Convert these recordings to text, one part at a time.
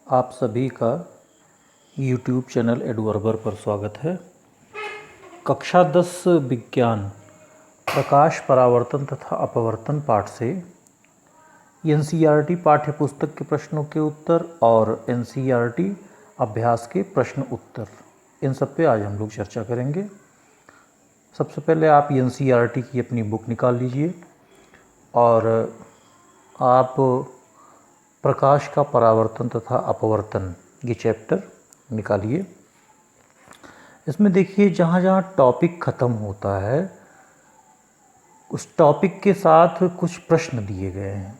आप सभी का YouTube चैनल एडवर्बर पर स्वागत है। कक्षा 10 विज्ञान प्रकाश परावर्तन तथा अपवर्तन पाठ से NCERT पाठ्य पुस्तक के प्रश्नों के उत्तर और NCERT अभ्यास के प्रश्न उत्तर, इन सब पे आज हम लोग चर्चा करेंगे। सबसे पहले आप NCERT की अपनी बुक निकाल लीजिए और आप प्रकाश का परावर्तन तथा अपवर्तन ये चैप्टर निकालिए। इसमें देखिए जहाँ जहाँ टॉपिक ख़त्म होता है उस टॉपिक के साथ कुछ प्रश्न दिए गए हैं।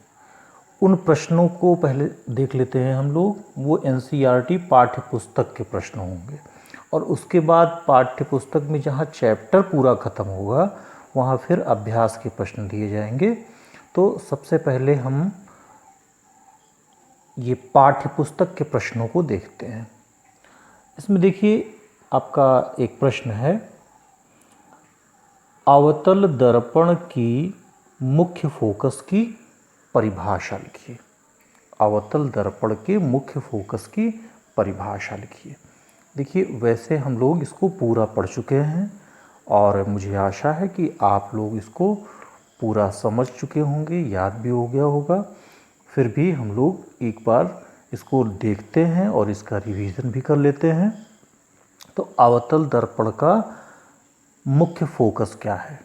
उन प्रश्नों को पहले देख लेते हैं हम लोग। वो NCERT पाठ्य पुस्तक के प्रश्न होंगे और उसके बाद पाठ्य पुस्तक में जहाँ चैप्टर पूरा ख़त्म होगा वहाँ फिर अभ्यास के प्रश्न दिए जाएंगे। तो सबसे पहले हम ये पाठ्य पुस्तक के प्रश्नों को देखते हैं। इसमें देखिए आपका एक प्रश्न है, अवतल दर्पण की मुख्य फोकस की परिभाषा लिखिए। अवतल दर्पण के मुख्य फोकस की परिभाषा लिखिए। देखिए वैसे हम लोग इसको पूरा पढ़ चुके हैं और मुझे आशा है कि आप लोग इसको पूरा समझ चुके होंगे, याद भी हो गया होगा। फिर भी हम लोग एक बार इसको देखते हैं और इसका रिवीजन भी कर लेते हैं। तो अवतल दर्पण का मुख्य फोकस क्या है,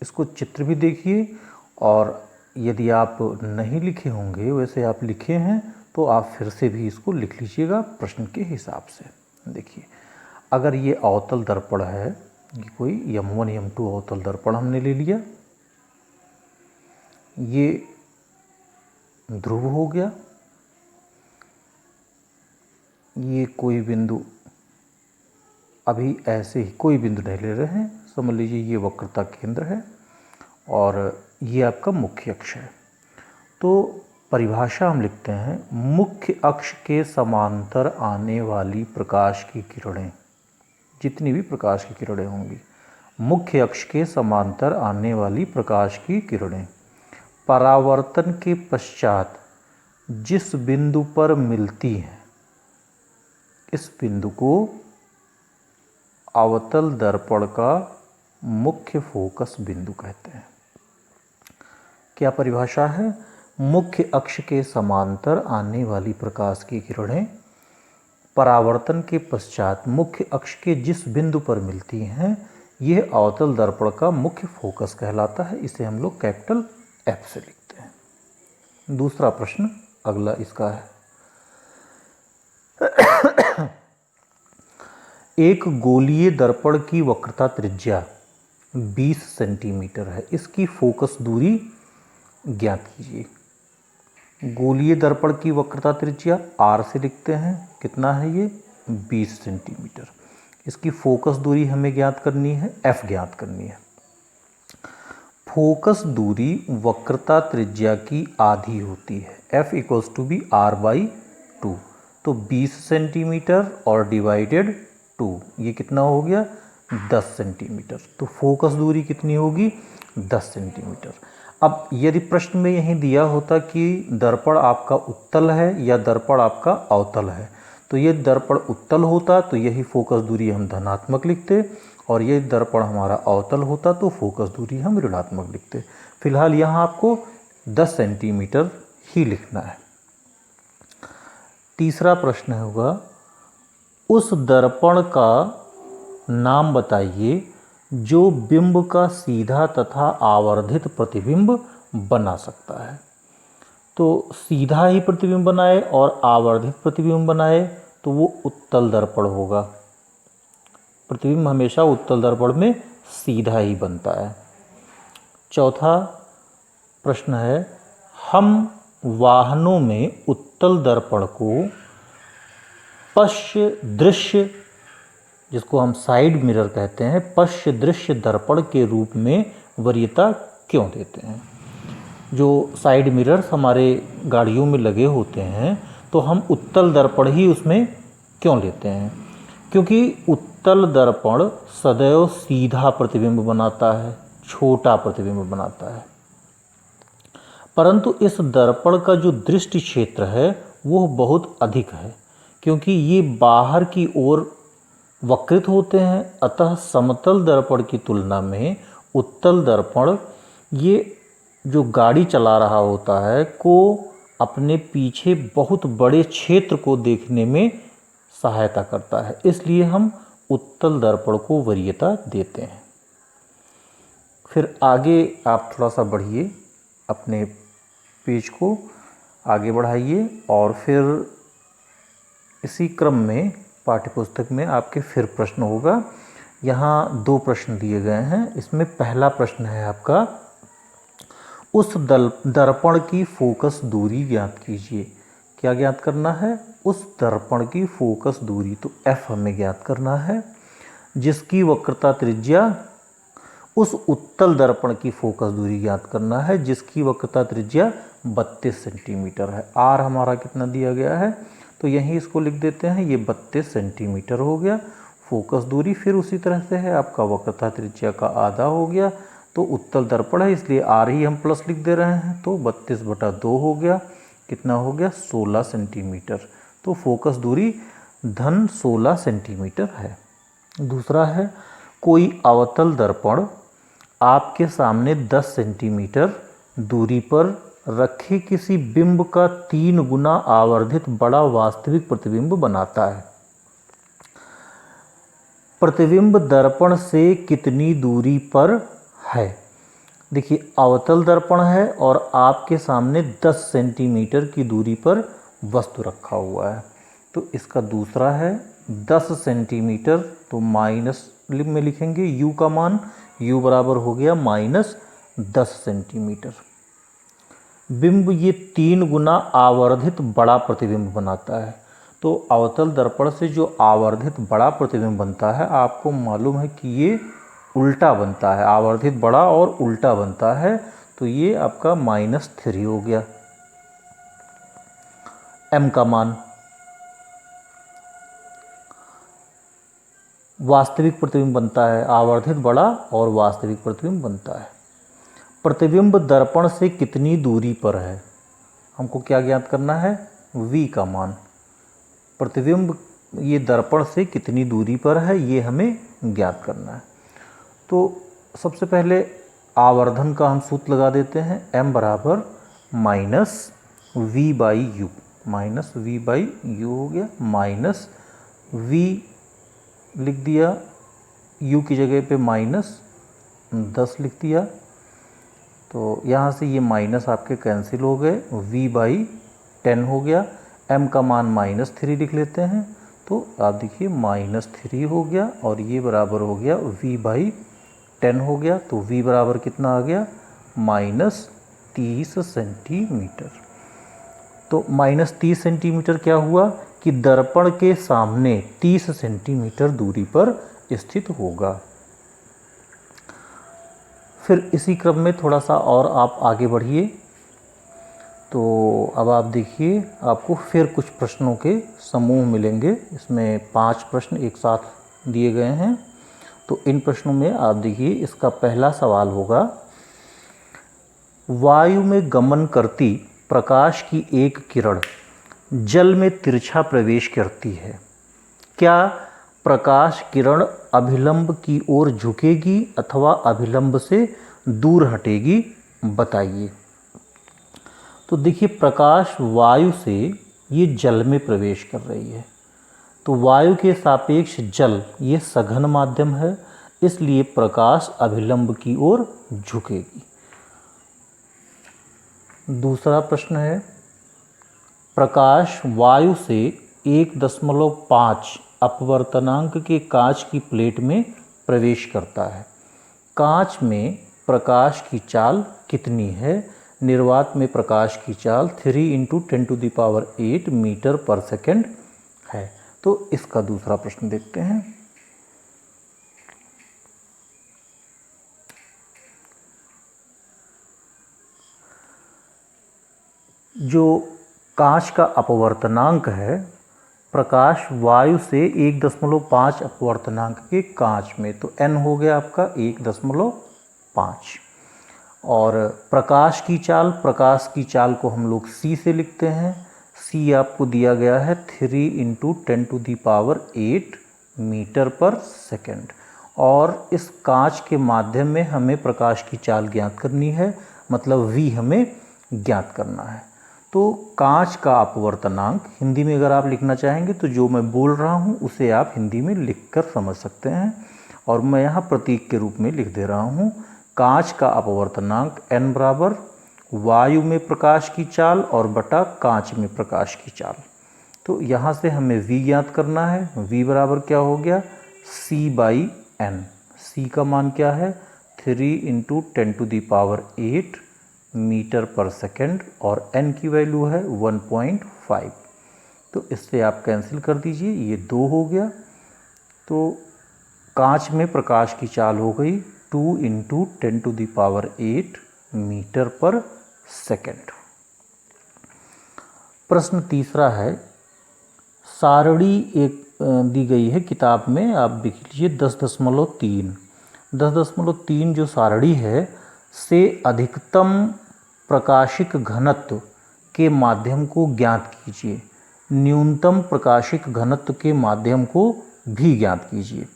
इसको चित्र भी देखिए और यदि आप नहीं लिखे होंगे, वैसे आप लिखे हैं तो आप फिर से भी इसको लिख लीजिएगा प्रश्न के हिसाब से। देखिए अगर ये अवतल दर्पण है, ये कोई M1 M2 अवतल दर्पण हमने ले लिया, ये ध्रुव हो गया, ये कोई बिंदु, अभी ऐसे ही कोई बिंदु नहीं ले रहे हैं, समझ लीजिए ये वक्रता केंद्र है और ये आपका मुख्य अक्ष है। तो परिभाषा हम लिखते हैं, मुख्य अक्ष के समांतर आने वाली प्रकाश की किरणें, जितनी भी प्रकाश की किरणें होंगी, मुख्य अक्ष के समांतर आने वाली प्रकाश की किरणें परावर्तन के पश्चात जिस बिंदु पर मिलती हैं, इस बिंदु को अवतल दर्पण का मुख्य फोकस बिंदु कहते हैं। क्या परिभाषा है? मुख्य अक्ष के समांतर आने वाली प्रकाश की किरणें परावर्तन के पश्चात मुख्य अक्ष के जिस बिंदु पर मिलती हैं, यह अवतल दर्पण का मुख्य फोकस कहलाता है। इसे हम लोग कैपिटल F से लिखते हैं। दूसरा प्रश्न अगला इसका है, एक गोलीय दर्पण की वक्रता त्रिज्या 20 सेंटीमीटर है, इसकी फोकस दूरी ज्ञात कीजिए। गोलीय दर्पण की वक्रता त्रिज्या R से लिखते हैं, कितना है ये? 20 सेंटीमीटर। इसकी फोकस दूरी हमें ज्ञात करनी है, F ज्ञात करनी है। फोकस दूरी वक्रता त्रिज्या की आधी होती है, F equals to be R/2। तो 20 सेंटीमीटर और डिवाइडेड 2, ये कितना हो गया? 10 सेंटीमीटर। तो फोकस दूरी कितनी होगी? 10 सेंटीमीटर। अब यदि प्रश्न में यही दिया होता कि दर्पण आपका उत्तल है या दर्पण आपका अवतल है, तो ये दर्पण उत्तल होता तो यही फोकस दूरी हम धनात्मक लिखते और ये दर्पण हमारा अवतल होता तो फोकस दूरी हम ऋणात्मक लिखते। फिलहाल यहाँ आपको 10 सेंटीमीटर ही लिखना है। तीसरा प्रश्न होगा, उस दर्पण का नाम बताइए जो बिंब का सीधा तथा आवर्धित प्रतिबिंब बना सकता है। तो सीधा ही प्रतिबिंब बनाए और आवर्धित प्रतिबिंब बनाए तो वो उत्तल दर्पण होगा। प्रतिबिंब हमेशा उत्तल दर्पण में सीधा ही बनता है। चौथा प्रश्न है, हम वाहनों में उत्तल दर्पण को पश्च दृश्य, जिसको हम साइड मिरर कहते हैं, पश्च दृश्य दर्पण के रूप में वरीयता क्यों देते हैं? जो साइड मिरर्स हमारे गाड़ियों में लगे होते हैं तो हम उत्तल दर्पण ही उसमें क्यों लेते हैं? क्योंकि उत्तल दर्पण सदैव सीधा प्रतिबिंब बनाता है, छोटा प्रतिबिंब बनाता है, परंतु इस दर्पण का जो दृष्टि क्षेत्र है वो बहुत अधिक है। क्योंकि ये बाहर की ओर वक्रित होते हैं, अतः समतल दर्पण की तुलना में उत्तल दर्पण ये जो गाड़ी चला रहा होता है को अपने पीछे बहुत बड़े क्षेत्र को देखने में सहायता करता है, इसलिए हम उत्तल दर्पण को वरीयता देते हैं। फिर आगे आप थोड़ा सा बढ़िए, अपने पेज को आगे बढ़ाइए और फिर इसी क्रम में पाठ्यपुस्तक में आपके फिर प्रश्न होगा। यहाँ 2 प्रश्न दिए गए हैं। इसमें पहला प्रश्न है आपका, उस दर्पण की फोकस दूरी ज्ञात कीजिए। क्या ज्ञात करना है? उस दर्पण की फोकस दूरी, तो F हमें ज्ञात करना है, जिसकी वक्रता त्रिज्या, उस उत्तल दर्पण की फोकस दूरी ज्ञात करना है जिसकी वक्रता त्रिज्या 32 सेंटीमीटर है। R हमारा कितना दिया गया है, तो यहीं इसको लिख देते हैं, ये 32 सेंटीमीटर हो गया फोकस दूरी। फिर उसी तरह से है आपका वक्रता त्रिज्या का आधा हो गया, तो उत्तल दर्पण है इसलिए R ही हम प्लस लिख दे रहे हैं, तो 32/2 हो गया, कितना हो गया 16 सेंटीमीटर। तो फोकस दूरी धन 16 सेंटीमीटर है। दूसरा है, कोई अवतल दर्पण आपके सामने 10 सेंटीमीटर दूरी पर रखे किसी बिंब का 3 गुना आवर्धित बड़ा वास्तविक प्रतिबिंब बनाता है। प्रतिबिंब दर्पण से कितनी दूरी पर है? देखिए, अवतल दर्पण है और आपके सामने 10 सेंटीमीटर की दूरी पर वस्तु रखा हुआ है, तो इसका दूसरा है 10 सेंटीमीटर, तो माइनस में लिखेंगे u का मान, u बराबर हो गया -10 सेंटीमीटर। बिंब ये 3 गुना आवर्धित बड़ा प्रतिबिंब बनाता है, तो अवतल दर्पण से जो आवर्धित बड़ा प्रतिबिंब बनता है, आपको मालूम है कि ये उल्टा बनता है, आवर्धित बड़ा और उल्टा बनता है, तो ये आपका -3 हो गया। m का मान, वास्तविक प्रतिबिंब बनता है, आवर्धित बड़ा और वास्तविक प्रतिबिंब बनता है। प्रतिबिंब दर्पण से कितनी दूरी पर है, हमको क्या ज्ञात करना है? v का मान। प्रतिबिंब ये दर्पण से कितनी दूरी पर है, ये हमें ज्ञात करना है। तो सबसे पहले आवर्धन का हम सूत्र लगा देते हैं, m बराबर -v/u, -v/u हो गया, माइनस v लिख दिया, u की जगह पे -10 लिख दिया, तो यहाँ से ये माइनस आपके कैंसिल हो गए, v/10 हो गया। m का मान -3 लिख लेते हैं, तो आप देखिए -3 हो गया और ये बराबर हो गया v/10 हो गया, तो v बराबर कितना आ गया? -30 सेंटीमीटर। तो -30 सेंटीमीटर क्या हुआ कि दर्पण के सामने 30 सेंटीमीटर दूरी पर स्थित होगा। फिर इसी क्रम में थोड़ा सा और आप आगे बढ़िए, तो अब आप देखिए, आपको फिर कुछ प्रश्नों के समूह मिलेंगे। इसमें 5 प्रश्न एक साथ दिए गए हैं, तो इन प्रश्नों में आप देखिए, इसका पहला सवाल होगा, वायु में गमन करती प्रकाश की एक किरण जल में तिरछा प्रवेश करती है, क्या प्रकाश किरण अभिलंब की ओर झुकेगी अथवा अभिलंब से दूर हटेगी? बताइए। तो देखिए, प्रकाश वायु से ये जल में प्रवेश कर रही है, तो वायु के सापेक्ष जल ये सघन माध्यम है, इसलिए प्रकाश अभिलंब की ओर झुकेगी। दूसरा प्रश्न है, प्रकाश वायु से 1.5 अपवर्तनांक के कांच की प्लेट में प्रवेश करता है, कांच में प्रकाश की चाल कितनी है? निर्वात में प्रकाश की चाल 3 × 10⁸ मीटर पर सेकेंड है। तो इसका दूसरा प्रश्न देखते हैं। जो कांच का अपवर्तनांक है, प्रकाश वायु से 1.5 अपवर्तनांक के कांच में, तो n हो गया आपका 1.5, और प्रकाश की चाल को हम लोग c से लिखते हैं। सी आपको दिया गया है 3 × 10⁸ मीटर पर सेकेंड। और इस कांच के माध्यम में हमें प्रकाश की चाल ज्ञात करनी है, मतलब v हमें ज्ञात करना है। तो कांच का अपवर्तनांक हिंदी में अगर आप लिखना चाहेंगे तो जो मैं बोल रहा हूँ उसे आप हिंदी में लिखकर समझ सकते हैं, और मैं यहाँ प्रतीक के रूप में लिख दे रहा हूँ। कांच का अपवर्तनांक n बराबर वायु में प्रकाश की चाल और बटा कांच में प्रकाश की चाल। तो यहाँ से हमें v ज्ञात करना है। v बराबर क्या हो गया, c/n। c का मान क्या है, 3 × 10⁸ मीटर पर सेकेंड, और n की वैल्यू है 1.5। तो इससे आप कैंसिल कर दीजिए, ये 2 हो गया। तो कांच में प्रकाश की चाल हो गई 2 × 10⁸ मीटर पर सेकेंड। प्रश्न तीसरा है, सारणी एक दी गई है किताब में, आप देख लीजिए 10.3। 10.3 जो सारणी है से अधिकतम प्रकाशिक घनत्व के माध्यम को ज्ञात कीजिए, न्यूनतम प्रकाशिक घनत्व के माध्यम को भी ज्ञात कीजिए।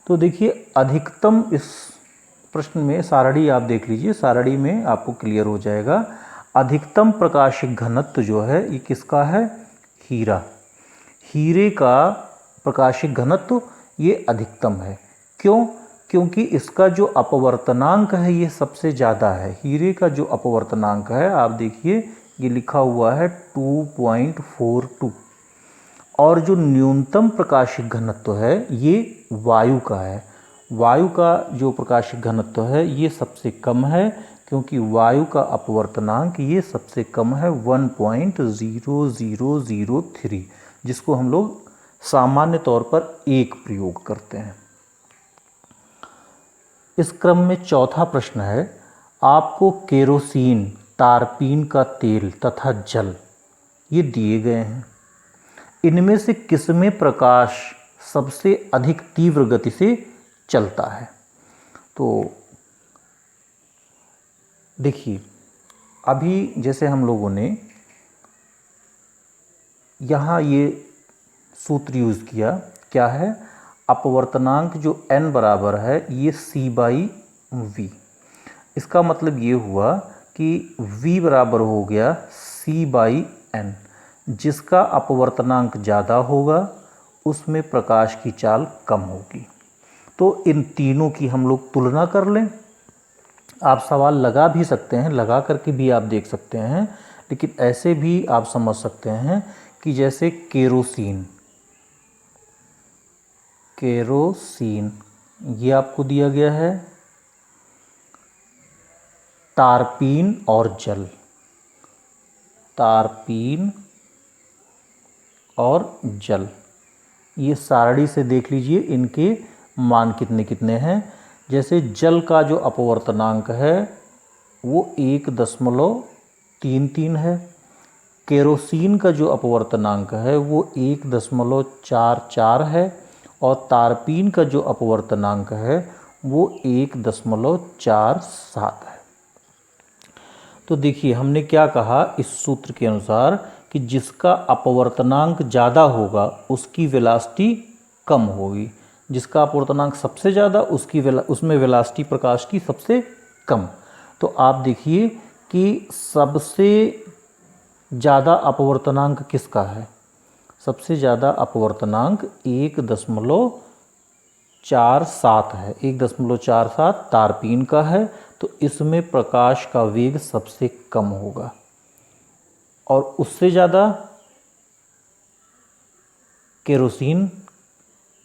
तो देखिए अधिकतम, इस प्रश्न में सारणी आप देख लीजिए, सारणी में आपको क्लियर हो जाएगा। अधिकतम प्रकाशिक घनत्व जो है ये किसका है, हीरा। हीरे का प्रकाशिक घनत्व ये अधिकतम है। क्यों, क्योंकि इसका जो अपवर्तनांक है ये सबसे ज़्यादा है। हीरे का जो अपवर्तनांक है आप देखिए ये लिखा हुआ है 2.42, और जो न्यूनतम प्रकाशिक घनत्व है ये वायु का है। वायु का जो प्रकाशिक घनत्व है ये सबसे कम है, क्योंकि वायु का अपवर्तनांक ये सबसे कम है 1.0003, जिसको हम लोग सामान्य तौर पर 1 प्रयोग करते हैं। इस क्रम में चौथा प्रश्न है, आपको केरोसिन, तारपीन का तेल तथा जल ये दिए गए हैं। इनमें से किसमें प्रकाश सबसे अधिक तीव्र गति से चलता है। तो देखिए अभी जैसे हम लोगों ने यहाँ ये सूत्र यूज़ किया, क्या है, अपवर्तनांक जो n बराबर है ये c/v। इसका मतलब ये हुआ कि v बराबर हो गया c/n। जिसका अपवर्तनांक ज़्यादा होगा उसमें प्रकाश की चाल कम होगी। तो इन तीनों की हम लोग तुलना कर लें। आप सवाल लगा भी सकते हैं, लगा करके भी आप देख सकते हैं, लेकिन ऐसे भी आप समझ सकते हैं कि जैसे केरोसिन ये आपको दिया गया है, तारपीन और जल, तारपीन और जल, ये सारणी से देख लीजिए इनके मान कितने कितने हैं। जैसे जल का जो अपवर्तनांक है वो 1.33 है, केरोसिन का जो अपवर्तनांक है वो 1.44 है, और तारपीन का जो अपवर्तनांक है वो 1.47 है। तो देखिए हमने क्या कहा इस सूत्र के अनुसार कि जिसका अपवर्तनांक ज़्यादा होगा उसकी वेलोसिटी कम होगी, जिसका अपवर्तनांक सबसे ज़्यादा उसमें वेलोसिटी प्रकाश की सबसे कम। तो आप देखिए कि सबसे ज़्यादा अपवर्तनांक किसका है, सबसे ज़्यादा अपवर्तनांक 1.47 है, 1.47 तारपीन का है। तो इसमें प्रकाश का वेग सबसे कम होगा, और उससे ज़्यादा केरोसिन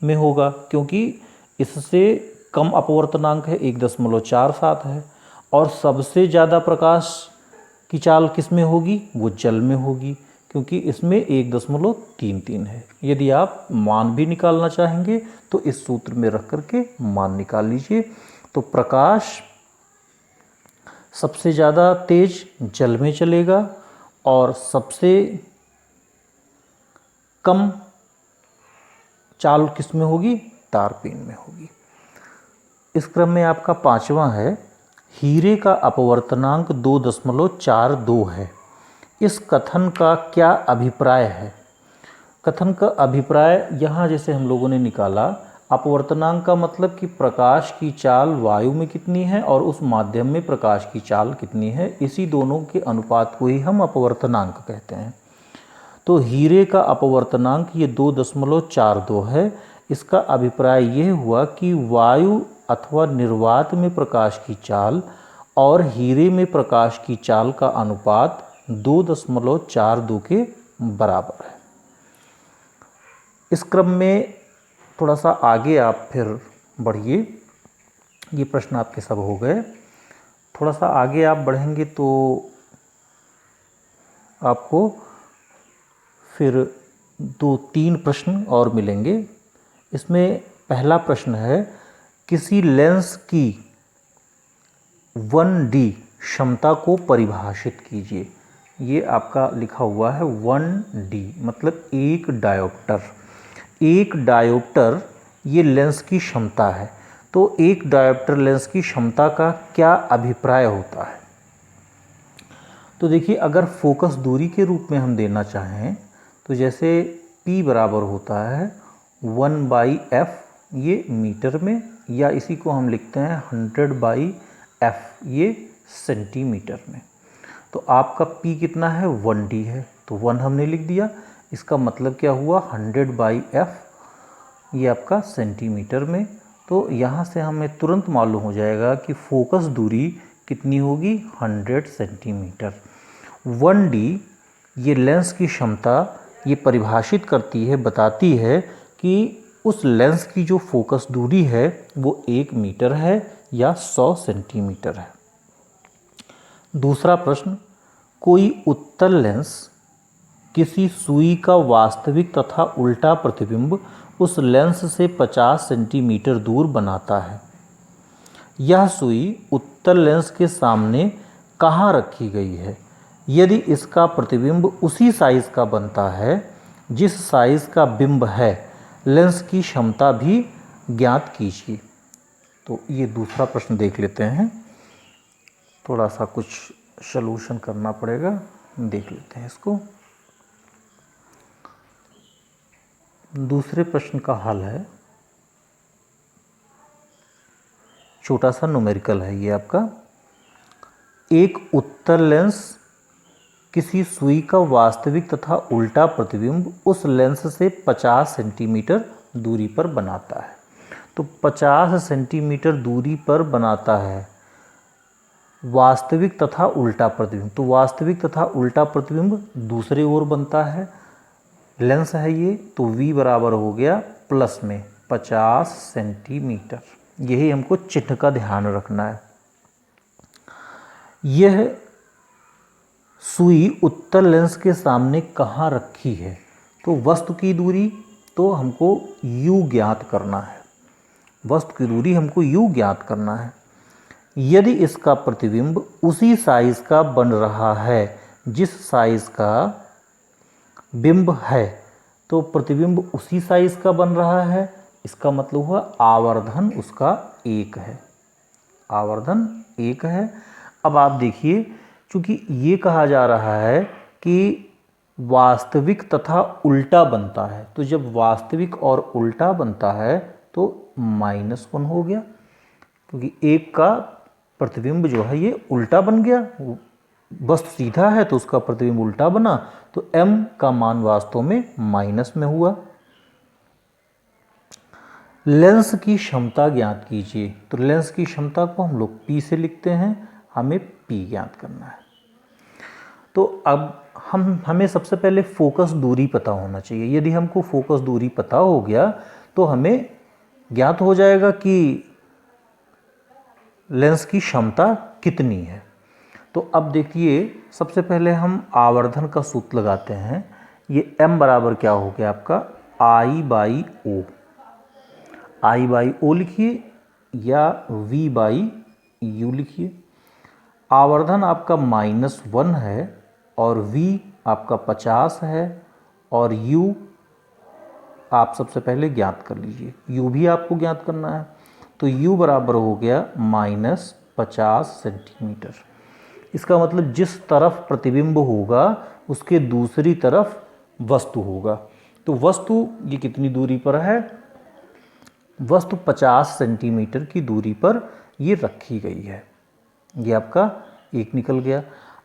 में होगा, क्योंकि इससे कम अपवर्तनांक है 1.47 है। और सबसे ज़्यादा प्रकाश की चाल किस में होगी, वो जल में होगी, क्योंकि इसमें 1.33 है। यदि आप मान भी निकालना चाहेंगे तो इस सूत्र में रख करके मान निकाल लीजिए। तो प्रकाश सबसे ज़्यादा तेज जल में चलेगा और सबसे कम चाल किस में होगी, तारपीन में होगी। इस क्रम में आपका पांचवा है, हीरे का अपवर्तनांक 2.42 है, इस कथन का क्या अभिप्राय है? कथन का अभिप्राय यहाँ जैसे हम लोगों ने निकाला, अपवर्तनांक का मतलब कि प्रकाश की चाल वायु में कितनी है और उस माध्यम में प्रकाश की चाल कितनी है, इसी दोनों के अनुपात को ही हम अपवर्तनांक कहते हैं। तो हीरे का अपवर्तनांक ये 2.42 है। इसका अभिप्राय ये हुआ कि वायु अथवा निर्वात में प्रकाश की चाल और हीरे में प्रकाश की चाल का अनुपात 2.42 के बराबर है। इस क्रम में थोड़ा सा आगे आप फिर बढ़िए, ये प्रश्न आपके सब हो गए। थोड़ा सा आगे आप बढ़ेंगे तो आपको फिर 2-3 प्रश्न और मिलेंगे। इसमें पहला प्रश्न है, किसी लेंस की 1D क्षमता को परिभाषित कीजिए। ये आपका लिखा हुआ है 1D मतलब एक डायोप्टर। एक डायोप्टर ये लेंस की क्षमता है। तो एक डायोप्टर लेंस की क्षमता का क्या अभिप्राय होता है? तो देखिए, अगर फोकस दूरी के रूप में हम देना चाहें तो जैसे P बराबर होता है 1/f, ये मीटर में, या इसी को हम लिखते हैं 100/f, ये सेंटीमीटर में। तो आपका P कितना है? 1D है, तो 1 हमने लिख दिया। इसका मतलब क्या हुआ? 100/f, ये आपका सेंटीमीटर में। तो यहाँ से हमें तुरंत मालूम हो जाएगा कि फोकस दूरी कितनी होगी? 100 सेंटीमीटर। 1D ये लेंस की क्षमता ये परिभाषित करती है, बताती है कि उस लेंस की जो फोकस दूरी है वो 1 मीटर है या 100 सेंटीमीटर है। दूसरा प्रश्न, कोई उत्तल लेंस किसी सुई का वास्तविक तथा उल्टा प्रतिबिंब उस लेंस से 50 सेंटीमीटर दूर बनाता है। यह सुई उत्तल लेंस के सामने कहाँ रखी गई है? यदि इसका प्रतिबिंब उसी साइज का बनता है जिस साइज का बिंब है, लेंस की क्षमता भी ज्ञात कीजिए। तो ये दूसरा प्रश्न देख लेते हैं। थोड़ा सा कुछ सॉल्यूशन करना पड़ेगा, देख लेते हैं इसको। दूसरे प्रश्न का हल है, छोटा सा न्यूमेरिकल है ये आपका। एक उत्तल लेंस किसी सुई का वास्तविक तथा उल्टा प्रतिबिंब उस लेंस से 50 सेंटीमीटर दूरी पर बनाता है। तो 50 सेंटीमीटर दूरी पर बनाता है वास्तविक तथा उल्टा प्रतिबिंब। तो वास्तविक तथा उल्टा प्रतिबिंब दूसरे ओर बनता है, लेंस है ये, तो V बराबर हो गया प्लस में 50 सेंटीमीटर। यही हमको चिन्ह का ध्यान रखना है। यह सुई उत्तल लेंस के सामने कहाँ रखी है? तो वस्तु की दूरी तो हमको U ज्ञात करना है, वस्तु की दूरी हमको U ज्ञात करना है। यदि इसका प्रतिबिंब उसी साइज का बन रहा है जिस साइज का बिंब है, तो प्रतिबिंब उसी साइज का बन रहा है, इसका मतलब हुआ आवर्धन उसका 1 है, आवर्धन 1 है। अब आप देखिए, चूंकि ये कहा जा रहा है कि वास्तविक तथा उल्टा बनता है, तो जब वास्तविक और उल्टा बनता है तो -1 हो गया, क्योंकि 1 का प्रतिबिंब जो है ये उल्टा बन गया। वस्तु सीधा है तो उसका प्रतिबिंब उल्टा बना, तो m का मान वास्तव में माइनस में हुआ। लेंस की क्षमता ज्ञात कीजिए। तो लेंस की क्षमता को हम लोग P से लिखते हैं, हमें P ज्ञात करना है। तो अब हमें सबसे पहले फोकस दूरी पता होना चाहिए। यदि हमको फोकस दूरी पता हो गया तो हमें ज्ञात हो जाएगा कि लेंस की क्षमता कितनी है। तो अब देखिए, सबसे पहले हम आवर्धन का सूत्र लगाते हैं। ये m बराबर क्या हो गया आपका I/O। I/O लिखिए या V/U लिखिए। आवर्धन आपका -1 है और V आपका 50 है और U आप सबसे पहले ज्ञात कर लीजिए, U भी आपको ज्ञात करना है। तो U बराबर हो गया -50 सेंटीमीटर। इसका मतलब जिस तरफ प्रतिबिंब होगा उसके दूसरी तरफ वस्तु होगा। तो वस्तु ये कितनी दूरी पर है? वस्तु 50 सेंटीमीटर की दूरी पर ये रखी गई है। ये आपका एक निकल गया।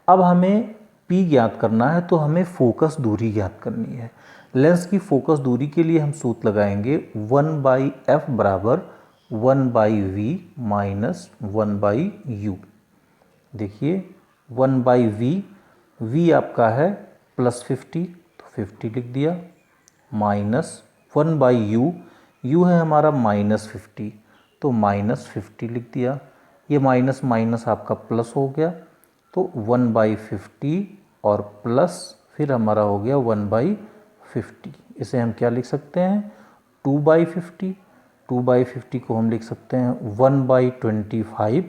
अब हमें P ज्ञात करना है, तो हमें फोकस दूरी ज्ञात करनी है। लेंस की फोकस दूरी के लिए हम सूत्र लगाएंगे 1/f बराबर 1/v माइनस 1/u। देखिए 1/v, v आपका है +50 तो 50 लिख दिया, माइनस 1/u, u है हमारा -50 तो -50 लिख दिया। ये माइनस माइनस आपका प्लस हो गया, तो 1/50 और प्लस फिर हमारा हो गया 1/50। इसे हम क्या लिख सकते हैं? 2/50। 2/50 को हम लिख सकते हैं 1/25।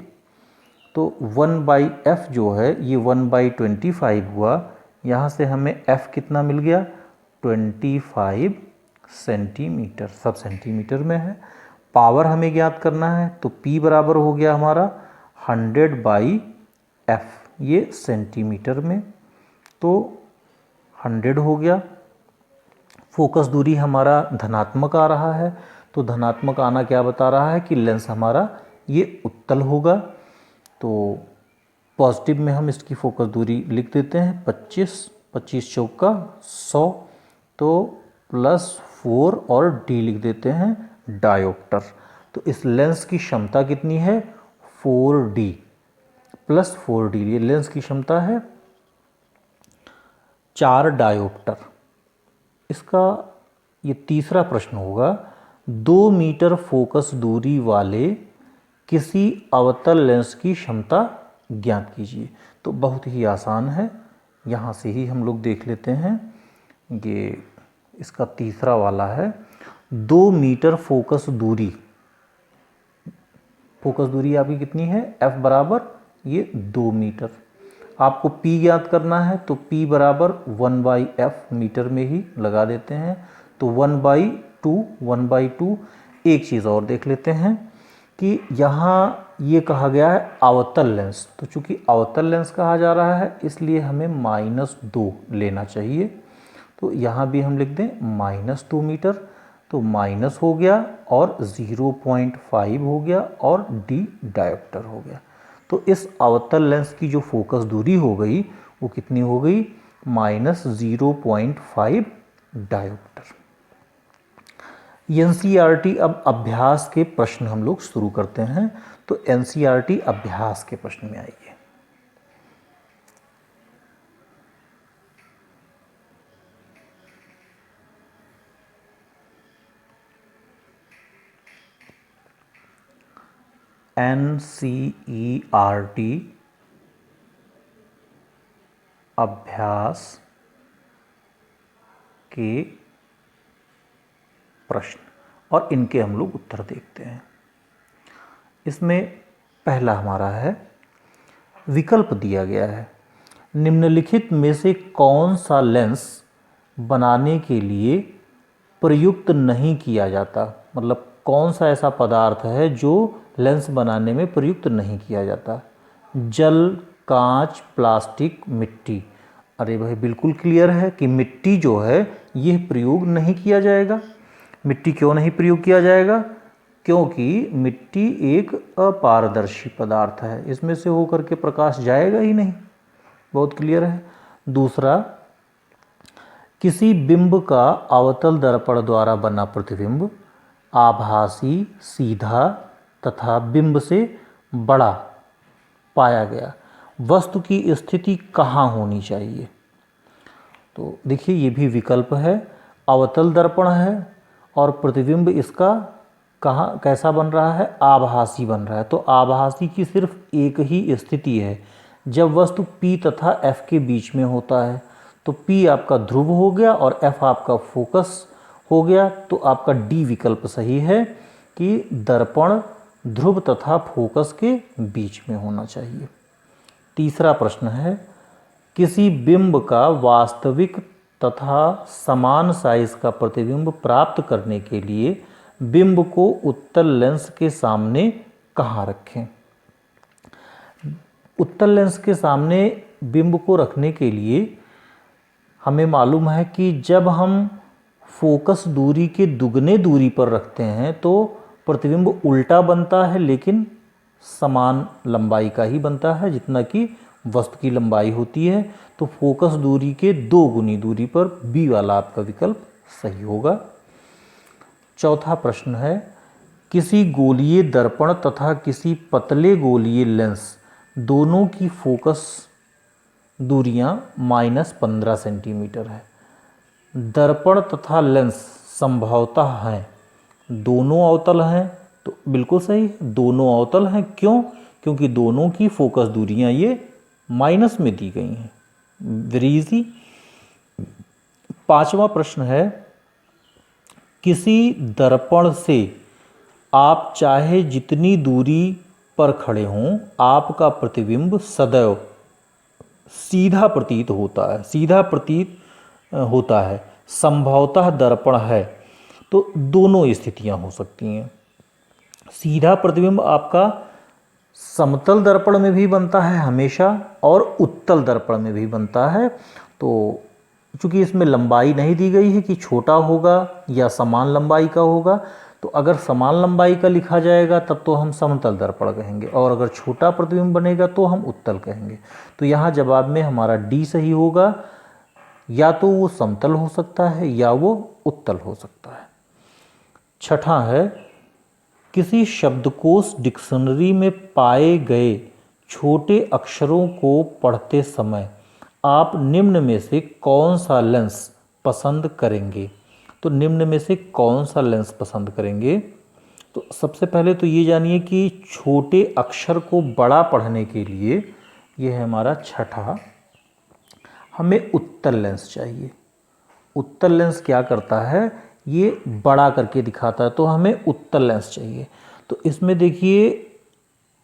तो 1/f जो है ये 1/25 हुआ। यहाँ से हमें f कितना मिल गया? 25 सेंटीमीटर, सब सेंटीमीटर में है। पावर हमें ज्ञात करना है, तो P बराबर हो गया हमारा 100/f, ये सेंटीमीटर में, तो 100 हो गया। फोकस दूरी हमारा धनात्मक आ रहा है, तो धनात्मक आना क्या बता रहा है कि लेंस हमारा ये उत्तल होगा। तो पॉजिटिव में हम इसकी फोकस दूरी लिख देते हैं 25, 25 चौका 100, तो +4 और d लिख देते हैं डायोप्टर। तो इस लेंस की क्षमता कितनी है? 4d + 4d, ये लेंस की क्षमता है 4 डायोप्टर। इसका ये तीसरा प्रश्न होगा, 2 मीटर फोकस दूरी वाले किसी अवतल लेंस की क्षमता ज्ञात कीजिए। तो बहुत ही आसान है, यहाँ से ही हम लोग देख लेते हैं। ये इसका तीसरा वाला है, 2 मीटर फोकस दूरी। फोकस दूरी आपकी कितनी है? f बराबर ये 2 मीटर। आपको P ज्ञात करना है, तो P बराबर 1/f मीटर में ही लगा देते हैं, तो 1/2। एक चीज़ और देख लेते हैं कि यहाँ ये कहा गया है अवतल लेंस, तो चूंकि अवतल लेंस कहा जा रहा है इसलिए हमें -2 लेना चाहिए। तो यहाँ भी हम लिख दें -2 मीटर, तो माइनस हो गया और 0.5 हो गया और d डायोप्टर हो गया। तो इस अवतल लेंस की जो फोकस दूरी हो गई वो कितनी हो गई? -0.5 डायोप्टर। NCERT अब अभ्यास के प्रश्न हम लोग शुरू करते हैं, तो NCERT अभ्यास के प्रश्न में आइए। NCERT अभ्यास के प्रश्न और इनके हम लोग उत्तर देखते हैं। इसमें पहला हमारा है, विकल्प दिया गया है, निम्नलिखित में से कौन सा लेंस बनाने के लिए प्रयुक्त नहीं किया जाता? मतलब कौन सा ऐसा पदार्थ है जो लेंस बनाने में प्रयुक्त नहीं किया जाता? जल, कांच, प्लास्टिक, मिट्टी। अरे भाई बिल्कुल क्लियर है कि मिट्टी जो है यह प्रयोग नहीं किया जाएगा। मिट्टी क्यों नहीं प्रयोग किया जाएगा? क्योंकि मिट्टी एक अपारदर्शी पदार्थ है, इसमें से होकर के प्रकाश जाएगा ही नहीं। बहुत क्लियर है। दूसरा, किसी बिंब का अवतल दर्पण द्वारा बना प्रतिबिंब आभासी, सीधा तथा बिंब से बड़ा पाया गया। वस्तु की स्थिति कहाँ होनी चाहिए? तो देखिए ये भी विकल्प है, अवतल दर्पण है और प्रतिबिंब इसका कहाँ कैसा बन रहा है? आभासी बन रहा है। तो आभासी की सिर्फ एक ही स्थिति है, जब वस्तु P तथा F के बीच में होता है। तो P आपका ध्रुव हो गया और F आपका फोकस हो गया। तो आपका D विकल्प सही है कि दर्पण ध्रुव तथा फोकस के बीच में होना चाहिए। तीसरा प्रश्न है, किसी बिंब का वास्तविक तथा समान साइज का प्रतिबिंब प्राप्त करने के लिए बिंब को उत्तल लेंस के सामने कहाँ रखें? उत्तल लेंस के सामने बिंब को रखने के लिए हमें मालूम है कि जब हम फोकस दूरी के दुगने दूरी पर रखते हैं तो प्रतिबिंब उल्टा बनता है, लेकिन समान लंबाई का ही बनता है जितना कि वस्तु की लंबाई होती है। तो फोकस दूरी के 2 गुनी दूरी पर बी वाला आपका विकल्प सही होगा। चौथा प्रश्न है, किसी गोलीय दर्पण तथा किसी पतले गोलीय लेंस दोनों की फोकस दूरियां -15 सेंटीमीटर है। दर्पण तथा लेंस संभवतः हैं, दोनों अवतल हैं, तो बिल्कुल सही, दोनों अवतल हैं। क्यों? क्योंकि दोनों की फोकस दूरियां ये माइनस में दी गई हैं। Very easy. पांचवा प्रश्न है, किसी दर्पण से आप चाहे जितनी दूरी पर खड़े हों, आपका प्रतिबिंब सदैव सीधा प्रतीत होता है, सीधा प्रतीत होता है। संभवतः दर्पण है, तो दोनों स्थितियां हो सकती हैं। सीधा प्रतिबिंब आपका समतल दर्पण में भी बनता है हमेशा, और उत्तल दर्पण में भी बनता है। तो चूंकि इसमें लंबाई नहीं दी गई है कि छोटा होगा या समान लंबाई का होगा, तो अगर समान लंबाई का लिखा जाएगा तब तो हम समतल दर्पण कहेंगे, और अगर छोटा प्रतिबिंब बनेगा तो हम उत्तल कहेंगे। तो यहाँ जवाब में हमारा डी सही होगा। या तो वो समतल हो सकता है या वो उत्तल हो सकता है। छठा है, किसी शब्दकोश डिक्शनरी में पाए गए छोटे अक्षरों को पढ़ते समय आप निम्न में से कौन सा लेंस पसंद करेंगे? तो निम्न में से कौन सा लेंस पसंद करेंगे? तो सबसे पहले तो ये जानिए कि छोटे अक्षर को बड़ा पढ़ने के लिए, ये है हमारा छठा, हमें उत्तल लेंस चाहिए। उत्तल लेंस क्या करता है? ये बड़ा करके दिखाता है, तो हमें उत्तल लेंस चाहिए। तो इसमें देखिए,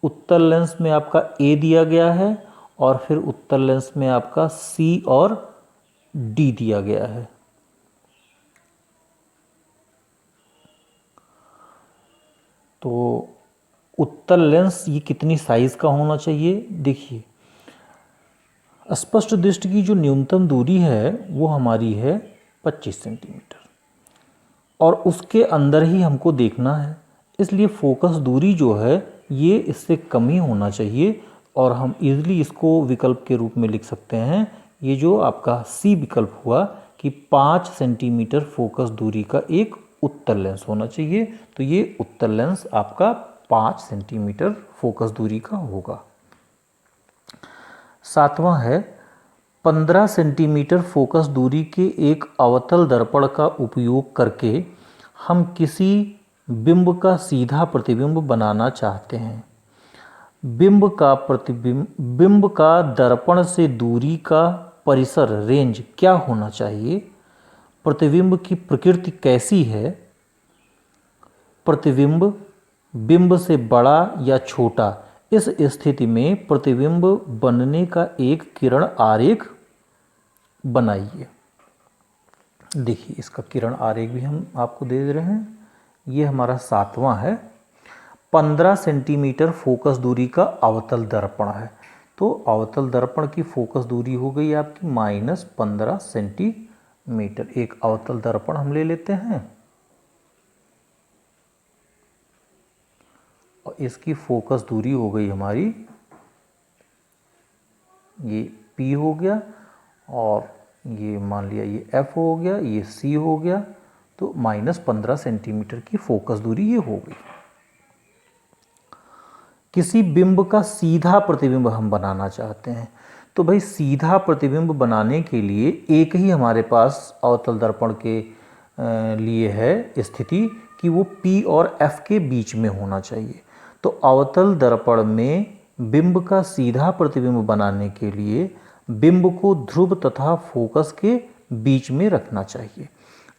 उत्तल लेंस में आपका ए दिया गया है, और फिर उत्तल लेंस में आपका सी और डी दिया गया है। तो उत्तल लेंस ये कितनी साइज का होना चाहिए? देखिए, स्पष्ट दृष्टि की जो न्यूनतम दूरी है वो हमारी है 25 सेंटीमीटर, और उसके अंदर ही हमको देखना है, इसलिए फोकस दूरी जो है ये इससे कम ही होना चाहिए। और हम इजीली इसको विकल्प के रूप में लिख सकते हैं। ये जो आपका सी विकल्प हुआ कि 5 सेंटीमीटर फोकस दूरी का एक उत्तल लेंस होना चाहिए। तो ये उत्तल लेंस आपका 5 सेंटीमीटर फोकस दूरी का होगा। सातवां है, 15 सेंटीमीटर फोकस दूरी के एक अवतल दर्पण का उपयोग करके हम किसी बिंब का सीधा प्रतिबिंब बनाना चाहते हैं। बिंब का दर्पण से दूरी का परिसर रेंज क्या होना चाहिए? प्रतिबिंब की प्रकृति कैसी है? प्रतिबिंब बिंब से बड़ा या छोटा? इस स्थिति में प्रतिबिंब बनने का एक किरण आरेख बनाइए। देखिए, इसका किरण आरेख भी हम आपको दे रहे हैं। ये हमारा सातवां है। 15 सेंटीमीटर फोकस दूरी का अवतल दर्पण है। तो अवतल दर्पण की फोकस दूरी हो गई आपकी -15 सेंटीमीटर। एक अवतल दर्पण हम ले लेते हैं, और इसकी फोकस दूरी हो गई हमारी, ये P हो गया, और ये मान लिया ये F हो गया, ये C हो गया। तो -15 सेंटीमीटर की फोकस दूरी ये हो गई। किसी बिंब का सीधा प्रतिबिंब हम बनाना चाहते हैं। तो भाई, सीधा प्रतिबिंब बनाने के लिए एक ही हमारे पास अवतल दर्पण के लिए है स्थिति कि वो P और F के बीच में होना चाहिए। तो अवतल दर्पण में बिंब का सीधा प्रतिबिंब बनाने के लिए बिंब को ध्रुव तथा फोकस के बीच में रखना चाहिए।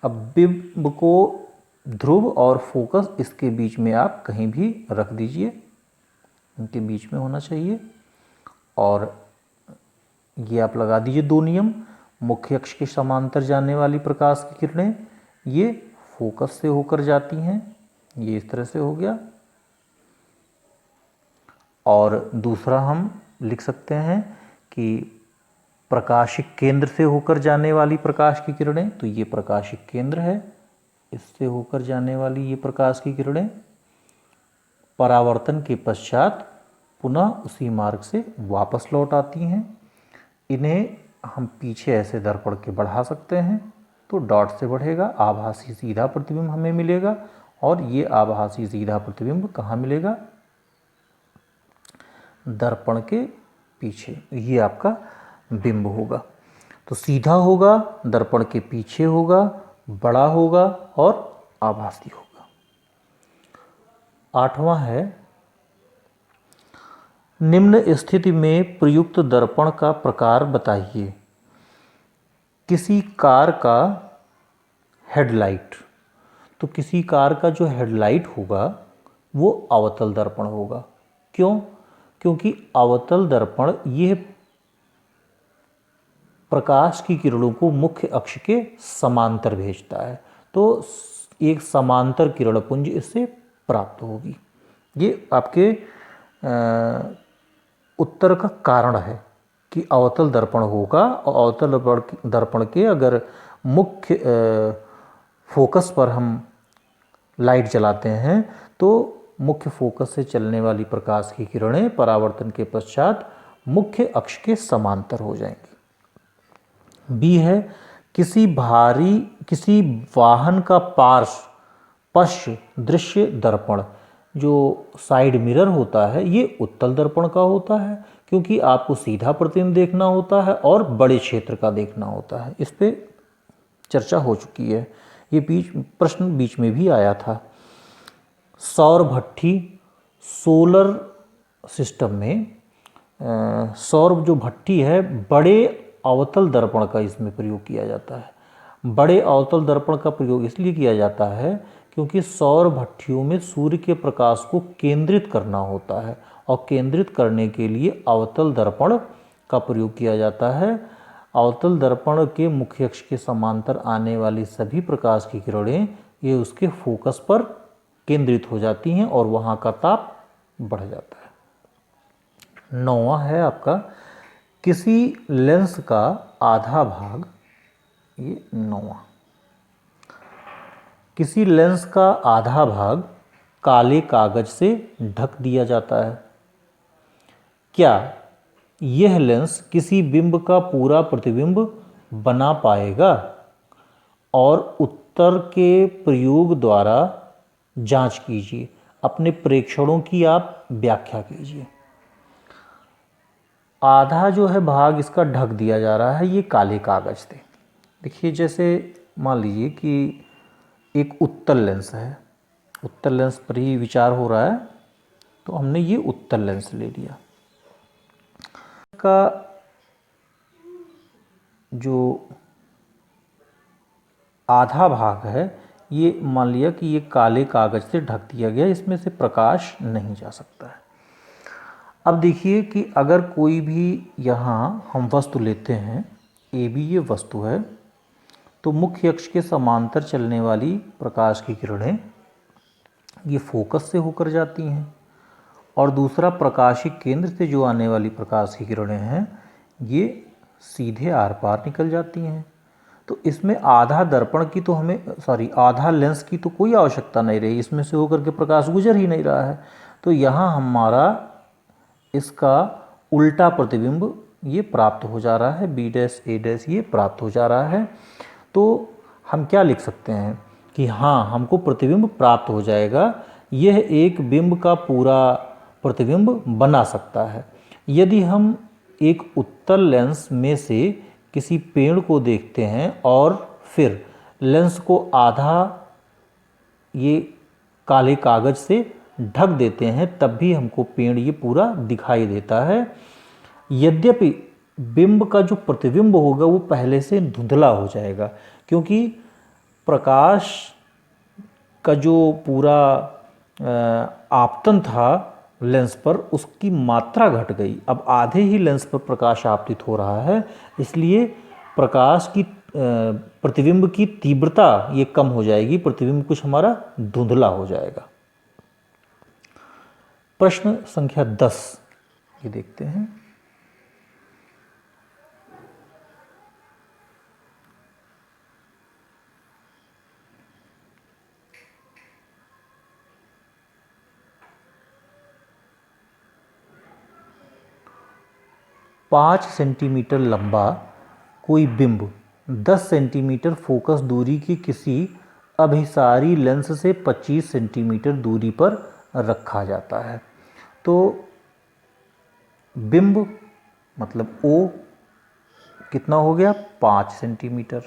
अब बिंब को ध्रुव और फोकस इसके बीच में आप कहीं भी रख दीजिए, इनके बीच में होना चाहिए। और ये आप लगा दीजिए 2 नियम। मुख्य अक्ष के समांतर जाने वाली प्रकाश की किरणें ये फोकस से होकर जाती हैं, ये इस तरह से हो गया। और दूसरा हम लिख सकते हैं कि प्रकाशिक केंद्र से होकर जाने वाली प्रकाश की किरणें, तो ये प्रकाशिक केंद्र है, इससे होकर जाने वाली ये प्रकाश की किरणें परावर्तन के पश्चात पुनः उसी मार्ग से वापस लौट आती हैं। इन्हें हम पीछे ऐसे दर्पण के बढ़ा सकते हैं, तो डॉट से बढ़ेगा, आभासी सीधा प्रतिबिंब हमें मिलेगा, और ये आभासी सीधा प्रतिबिंब कहाँ मिलेगा? दर्पण के पीछे, ये आपका बिंब होगा। तो सीधा होगा, दर्पण के पीछे होगा, बड़ा होगा और आभासी होगा। 8वां है, निम्न स्थिति में प्रयुक्त दर्पण का प्रकार बताइए। किसी कार का हेडलाइट, तो किसी कार का जो हेडलाइट होगा वो अवतल दर्पण होगा। क्यों? क्योंकि अवतल दर्पण यह प्रकाश की किरणों को मुख्य अक्ष के समांतर भेजता है, तो एक समांतर किरणपुंज इससे प्राप्त होगी। ये आपके उत्तर का कारण है कि अवतल दर्पण होगा, और अवतल दर्पण के अगर मुख्य फोकस पर हम लाइट जलाते हैं तो मुख्य फोकस से चलने वाली प्रकाश की किरणें परावर्तन के पश्चात मुख्य अक्ष के समांतर हो जाएंगी। बी है, किसी वाहन का पश्च दृश्य दर्पण, जो साइड मिरर होता है, ये उत्तल दर्पण का होता है, क्योंकि आपको सीधा प्रतिबिंब देखना होता है और बड़े क्षेत्र का देखना होता है। इस पे चर्चा हो चुकी है, ये प्रश्न बीच में भी आया था। सौर भट्ठी, सोलर सिस्टम में सौर जो भट्ठी है, बड़े अवतल दर्पण का इसमें प्रयोग किया जाता है। बड़े अवतल दर्पण का प्रयोग इसलिए किया जाता है क्योंकि सौर भट्ठियों में सूर्य के प्रकाश को केंद्रित करना होता है, और केंद्रित करने के लिए अवतल दर्पण का प्रयोग किया जाता है। अवतल दर्पण के मुख्य अक्ष के समांतर आने वाली सभी प्रकाश की किरणें ये उसके फोकस पर केंद्रित हो जाती हैं और वहाँ का ताप बढ़ जाता है। 9वां है आपका, किसी लेंस का आधा भाग, ये 9वां, किसी लेंस का आधा भाग काले कागज से ढक दिया जाता है। क्या यह लेंस किसी बिंब का पूरा प्रतिबिंब बना पाएगा? और उत्तर के प्रयोग द्वारा जांच कीजिए, अपने प्रेक्षणों की आप व्याख्या कीजिए। आधा जो है भाग इसका ढक दिया जा रहा है, ये काले कागज से। देखिए, जैसे मान लीजिए कि एक उत्तल लेंस है, उत्तल लेंस पर ही विचार हो रहा है, तो हमने ये उत्तल लेंस ले लिया। का जो आधा भाग है, ये मान लिया कि ये काले कागज से ढक दिया गया, इसमें से प्रकाश नहीं जा सकता है। अब देखिए कि अगर कोई भी यहाँ हम वस्तु लेते हैं, ए बी ये वस्तु है, तो मुख्य अक्ष के समांतर चलने वाली प्रकाश की किरणें ये फोकस से होकर जाती हैं, और दूसरा प्रकाशिक केंद्र से जो आने वाली प्रकाश की किरणें हैं ये सीधे आर पार निकल जाती हैं। तो इसमें आधा दर्पण की तो आधा लेंस की तो कोई आवश्यकता नहीं रही, इसमें से होकर के प्रकाश गुजर ही नहीं रहा है। तो यहाँ हमारा इसका उल्टा प्रतिबिंब ये प्राप्त हो जा रहा है, बी डैश ए डैश ये प्राप्त हो जा रहा है। तो हम क्या लिख सकते हैं कि हाँ, हमको प्रतिबिंब प्राप्त हो जाएगा, यह एक बिंब का पूरा प्रतिबिंब बना सकता है। यदि हम एक उत्तल लेंस में से किसी पेड़ को देखते हैं और फिर लेंस को आधा ये काले कागज से ढक देते हैं, तब भी हमको पेड़ ये पूरा दिखाई देता है। यद्यपि बिंब का जो प्रतिबिंब होगा वो पहले से धुंधला हो जाएगा, क्योंकि प्रकाश का जो पूरा आपतन था लेंस पर, उसकी मात्रा घट गई। अब आधे ही लेंस पर प्रकाश आपतित हो रहा है, इसलिए प्रकाश की प्रतिबिंब की तीव्रता ये कम हो जाएगी, प्रतिबिंब कुछ हमारा धुंधला हो जाएगा। प्रश्न संख्या 10 ये देखते हैं। 5 सेंटीमीटर लंबा कोई बिंब 10 सेंटीमीटर फोकस दूरी की किसी अभिसारी लेंस से 25 सेंटीमीटर दूरी पर रखा जाता है। तो बिंब मतलब O कितना हो गया 5 सेंटीमीटर,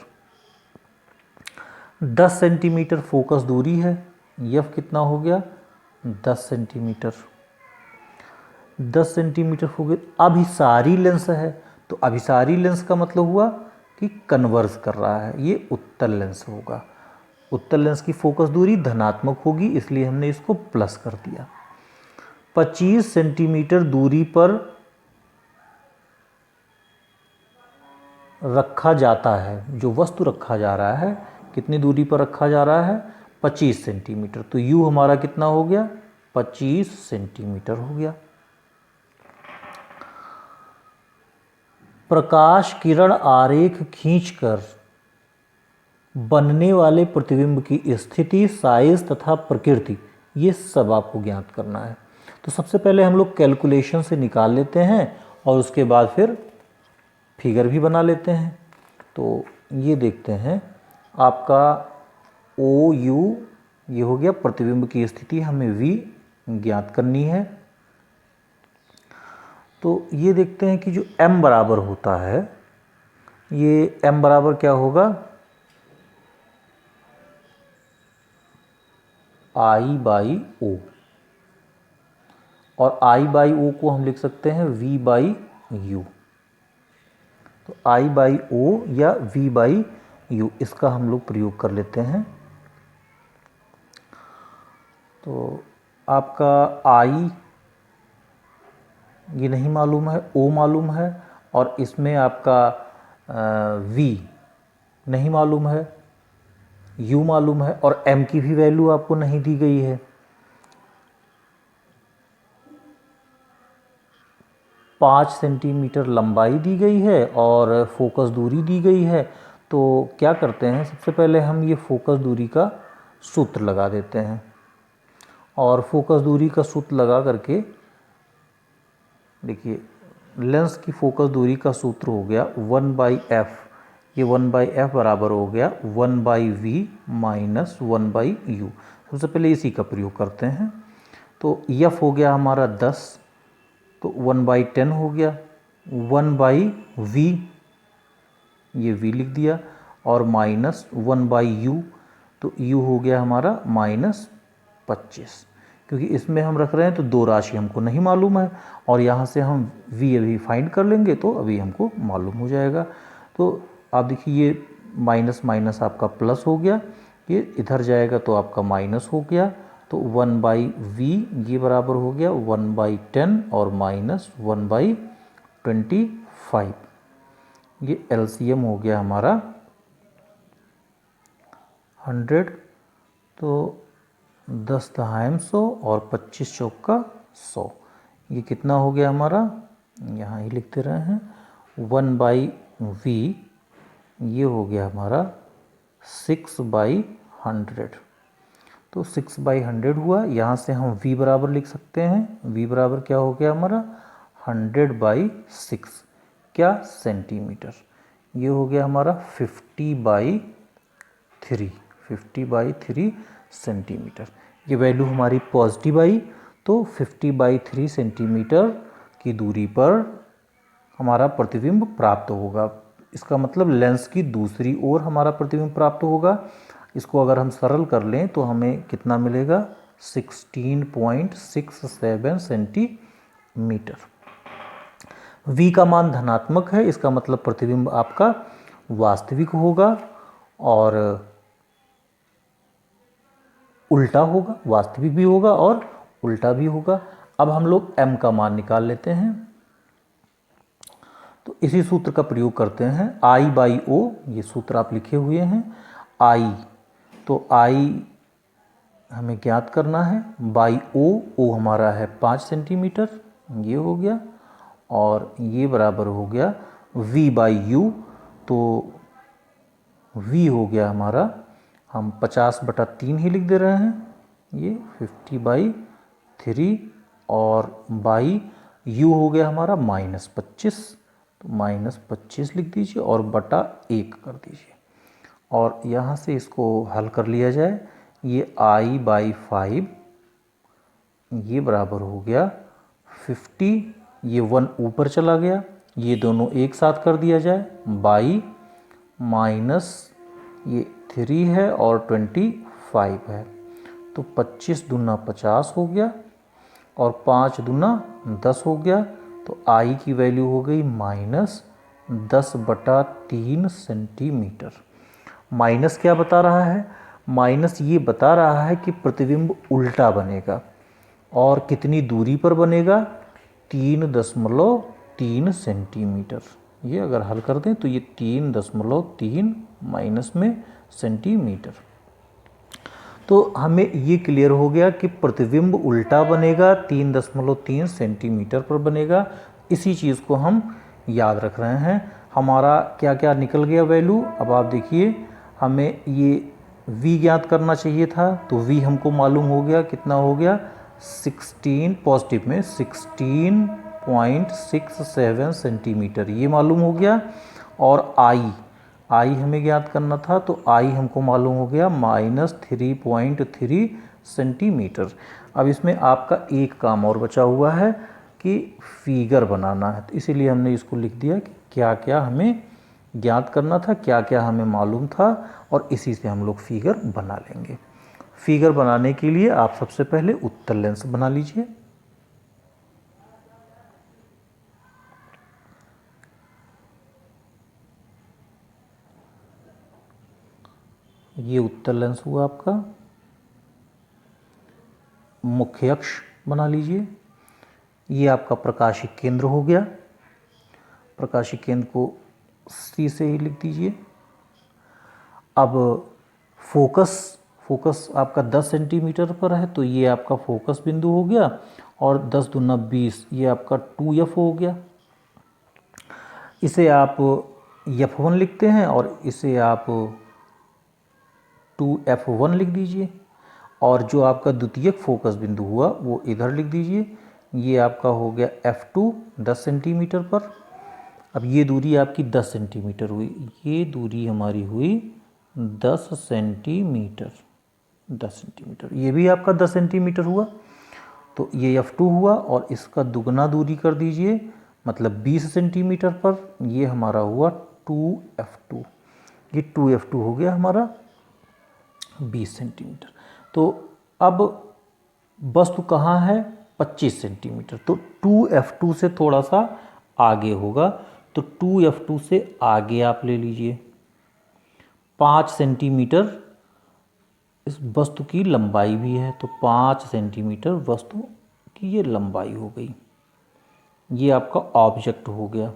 10 सेंटीमीटर फोकस दूरी है, F कितना हो गया 10 सेंटीमीटर, 10 सेंटीमीटर फोकस। अभिसारी लेंस है, तो अभिसारी लेंस का मतलब हुआ कि कन्वर्स कर रहा है, ये उत्तल लेंस होगा। उत्तल लेंस की फोकस दूरी धनात्मक होगी, इसलिए हमने इसको प्लस कर दिया। 25 सेंटीमीटर दूरी पर रखा जाता है, जो वस्तु रखा जा रहा है कितनी दूरी पर रखा जा रहा है 25 सेंटीमीटर। तो U हमारा कितना हो गया 25 सेंटीमीटर हो गया। प्रकाश किरण आरेख खींचकर बनने वाले प्रतिबिंब की स्थिति, साइज तथा प्रकृति, ये सब आपको ज्ञात करना है। तो सबसे पहले हम लोग कैलकुलेशन से निकाल लेते हैं और उसके बाद फिर फिगर भी बना लेते हैं। तो ये देखते हैं आपका OU ये हो गया प्रतिबिंब की स्थिति, हमें V ज्ञात करनी है। तो ये देखते हैं कि जो M बराबर होता है, ये M बराबर क्या होगा I/O, और I/O को हम लिख सकते हैं V/U। तो I/O या V/U इसका हम लोग प्रयोग कर लेते हैं। तो आपका I ये नहीं मालूम है, O मालूम है, और इसमें आपका V नहीं मालूम है, U मालूम है, और M की भी वैल्यू आपको नहीं दी गई है। 5 सेंटीमीटर लंबाई दी गई है और फोकस दूरी दी गई है। तो क्या करते हैं, सबसे पहले हम ये फोकस दूरी का सूत्र लगा देते हैं, और फोकस दूरी का सूत्र लगा करके देखिए लेंस की फोकस दूरी का सूत्र हो गया 1/f, ये 1/f बराबर हो गया 1/v माइनस 1/u। सबसे पहले इसी का प्रयोग करते हैं। तो f हो गया हमारा 10, तो 1/10 हो गया, 1/v ये v लिख दिया, और माइनस 1/u, तो u हो गया हमारा -25। क्योंकि इसमें हम रख रहे हैं तो दो राशि हमको नहीं मालूम है, और यहाँ से हम v अभी फाइंड कर लेंगे तो अभी हमको मालूम हो जाएगा। तो आप देखिए ये माइनस माइनस आपका प्लस हो गया, ये इधर जाएगा तो आपका माइनस हो गया। तो 1/v ये बराबर हो गया 1/10 और माइनस 1/25। ये LCM हो गया हमारा 100। तो 10 दहाइम 100 और 25 चौका 100, ये कितना हो गया हमारा, यहाँ ही लिखते रहे हैं 1/v ये हो गया हमारा 6/100। तो 6/100 हुआ, यहाँ से हम v बराबर लिख सकते हैं, v बराबर क्या हो गया हमारा 100/6 क्या सेंटीमीटर, ये हो गया हमारा 50/3 सेंटीमीटर। ये वैल्यू हमारी पॉजिटिव आई, तो 50/3 सेंटीमीटर की दूरी पर हमारा प्रतिबिंब प्राप्त होगा। इसका मतलब लेंस की दूसरी ओर हमारा प्रतिबिंब प्राप्त होगा। इसको अगर हम सरल कर लें तो हमें कितना मिलेगा 16.67 सेंटीमीटर। v का मान धनात्मक है, इसका मतलब प्रतिबिंब आपका वास्तविक होगा और उल्टा होगा, वास्तविक भी होगा और उल्टा भी होगा। अब हम लोग m का मान निकाल लेते हैं। तो इसी सूत्र का प्रयोग करते हैं, I/O ये सूत्र आप लिखे हुए हैं। I तो I हमें ज्ञात करना है, बाई O हमारा है 5 सेंटीमीटर, ये हो गया, और ये बराबर हो गया V/U। तो V हो गया हमारा, हम 50/3 ही लिख दे रहे हैं, ये 50/3, और बाई U हो गया हमारा -25, तो -25 लिख दीजिए और बटा 1 कर दीजिए। और यहाँ से इसको हल कर लिया जाए, ये I/5 ये बराबर हो गया 50, ये 1 ऊपर चला गया, ये दोनों एक साथ कर दिया जाए, बाई माइनस ये 3 है और 25 है, तो 25 दूना 50 हो गया और 5 दूना 10 हो गया। तो आई की वैल्यू हो गई -10/3 सेंटीमीटर। माइनस क्या बता रहा है? माइनस ये बता रहा है कि प्रतिबिंब उल्टा बनेगा और कितनी दूरी पर बनेगा? 3.3 सेंटीमीटर। ये अगर हल कर दें तो ये 3.3 माइनस में सेंटीमीटर। तो हमें ये क्लियर हो गया कि प्रतिबिंब उल्टा बनेगा, 3.3 सेंटीमीटर पर बनेगा। इसी चीज़ को हम याद रख रहे हैं। हमारा क्या क्या निकल गया वैल्यू? अब आप देखिए, हमें ये v ज्ञात करना चाहिए था, तो v हमको मालूम हो गया, कितना हो गया? 16 पॉजिटिव में 16.67 सेंटीमीटर, ये मालूम हो गया। और आई हमें ज्ञात करना था, तो आई हमको मालूम हो गया -3.3 सेंटीमीटर। अब इसमें आपका एक काम और बचा हुआ है कि फिगर बनाना है, तो इसीलिए हमने इसको लिख दिया कि क्या क्या हमें ज्ञात करना था, क्या क्या हमें मालूम था, और इसी से हम लोग फिगर बना लेंगे। फिगर बनाने के लिए आप सबसे पहले उत्तल लेंस बना लीजिए। ये उत्तल लेंस हुआ आपका। मुख्य अक्ष बना लीजिए। ये आपका प्रकाशिक केंद्र हो गया। प्रकाशिक केंद्र को C से ही लिख दीजिए। अब फोकस आपका 10 सेंटीमीटर पर है, तो ये आपका फोकस बिंदु हो गया, और 10 दूना 20, ये आपका 2F हो गया। इसे आप F1 लिखते हैं और इसे आप 2F1 लिख दीजिए। और जो आपका द्वितीयक फोकस बिंदु हुआ वो इधर लिख दीजिए, ये आपका हो गया F2 10 सेंटीमीटर पर। अब ये दूरी आपकी 10 सेंटीमीटर हुई, ये दूरी हमारी हुई 10 सेंटीमीटर। 10 सेंटीमीटर, ये भी आपका 10 सेंटीमीटर हुआ, तो ये F2 हुआ, और इसका दुगना दूरी कर दीजिए, मतलब 20 सेंटीमीटर पर, ये हमारा हुआ 2F2। ये 2F2 हो गया हमारा 20 सेंटीमीटर। तो अब वस्तु कहाँ है? 25 सेंटीमीटर, तो 2F2 से थोड़ा सा आगे होगा, तो 2F2 से आगे आप ले लीजिए 5 सेंटीमीटर। इस वस्तु की लंबाई भी है, तो 5 सेंटीमीटर वस्तु की ये लंबाई हो गई। ये आपका ऑब्जेक्ट हो गया।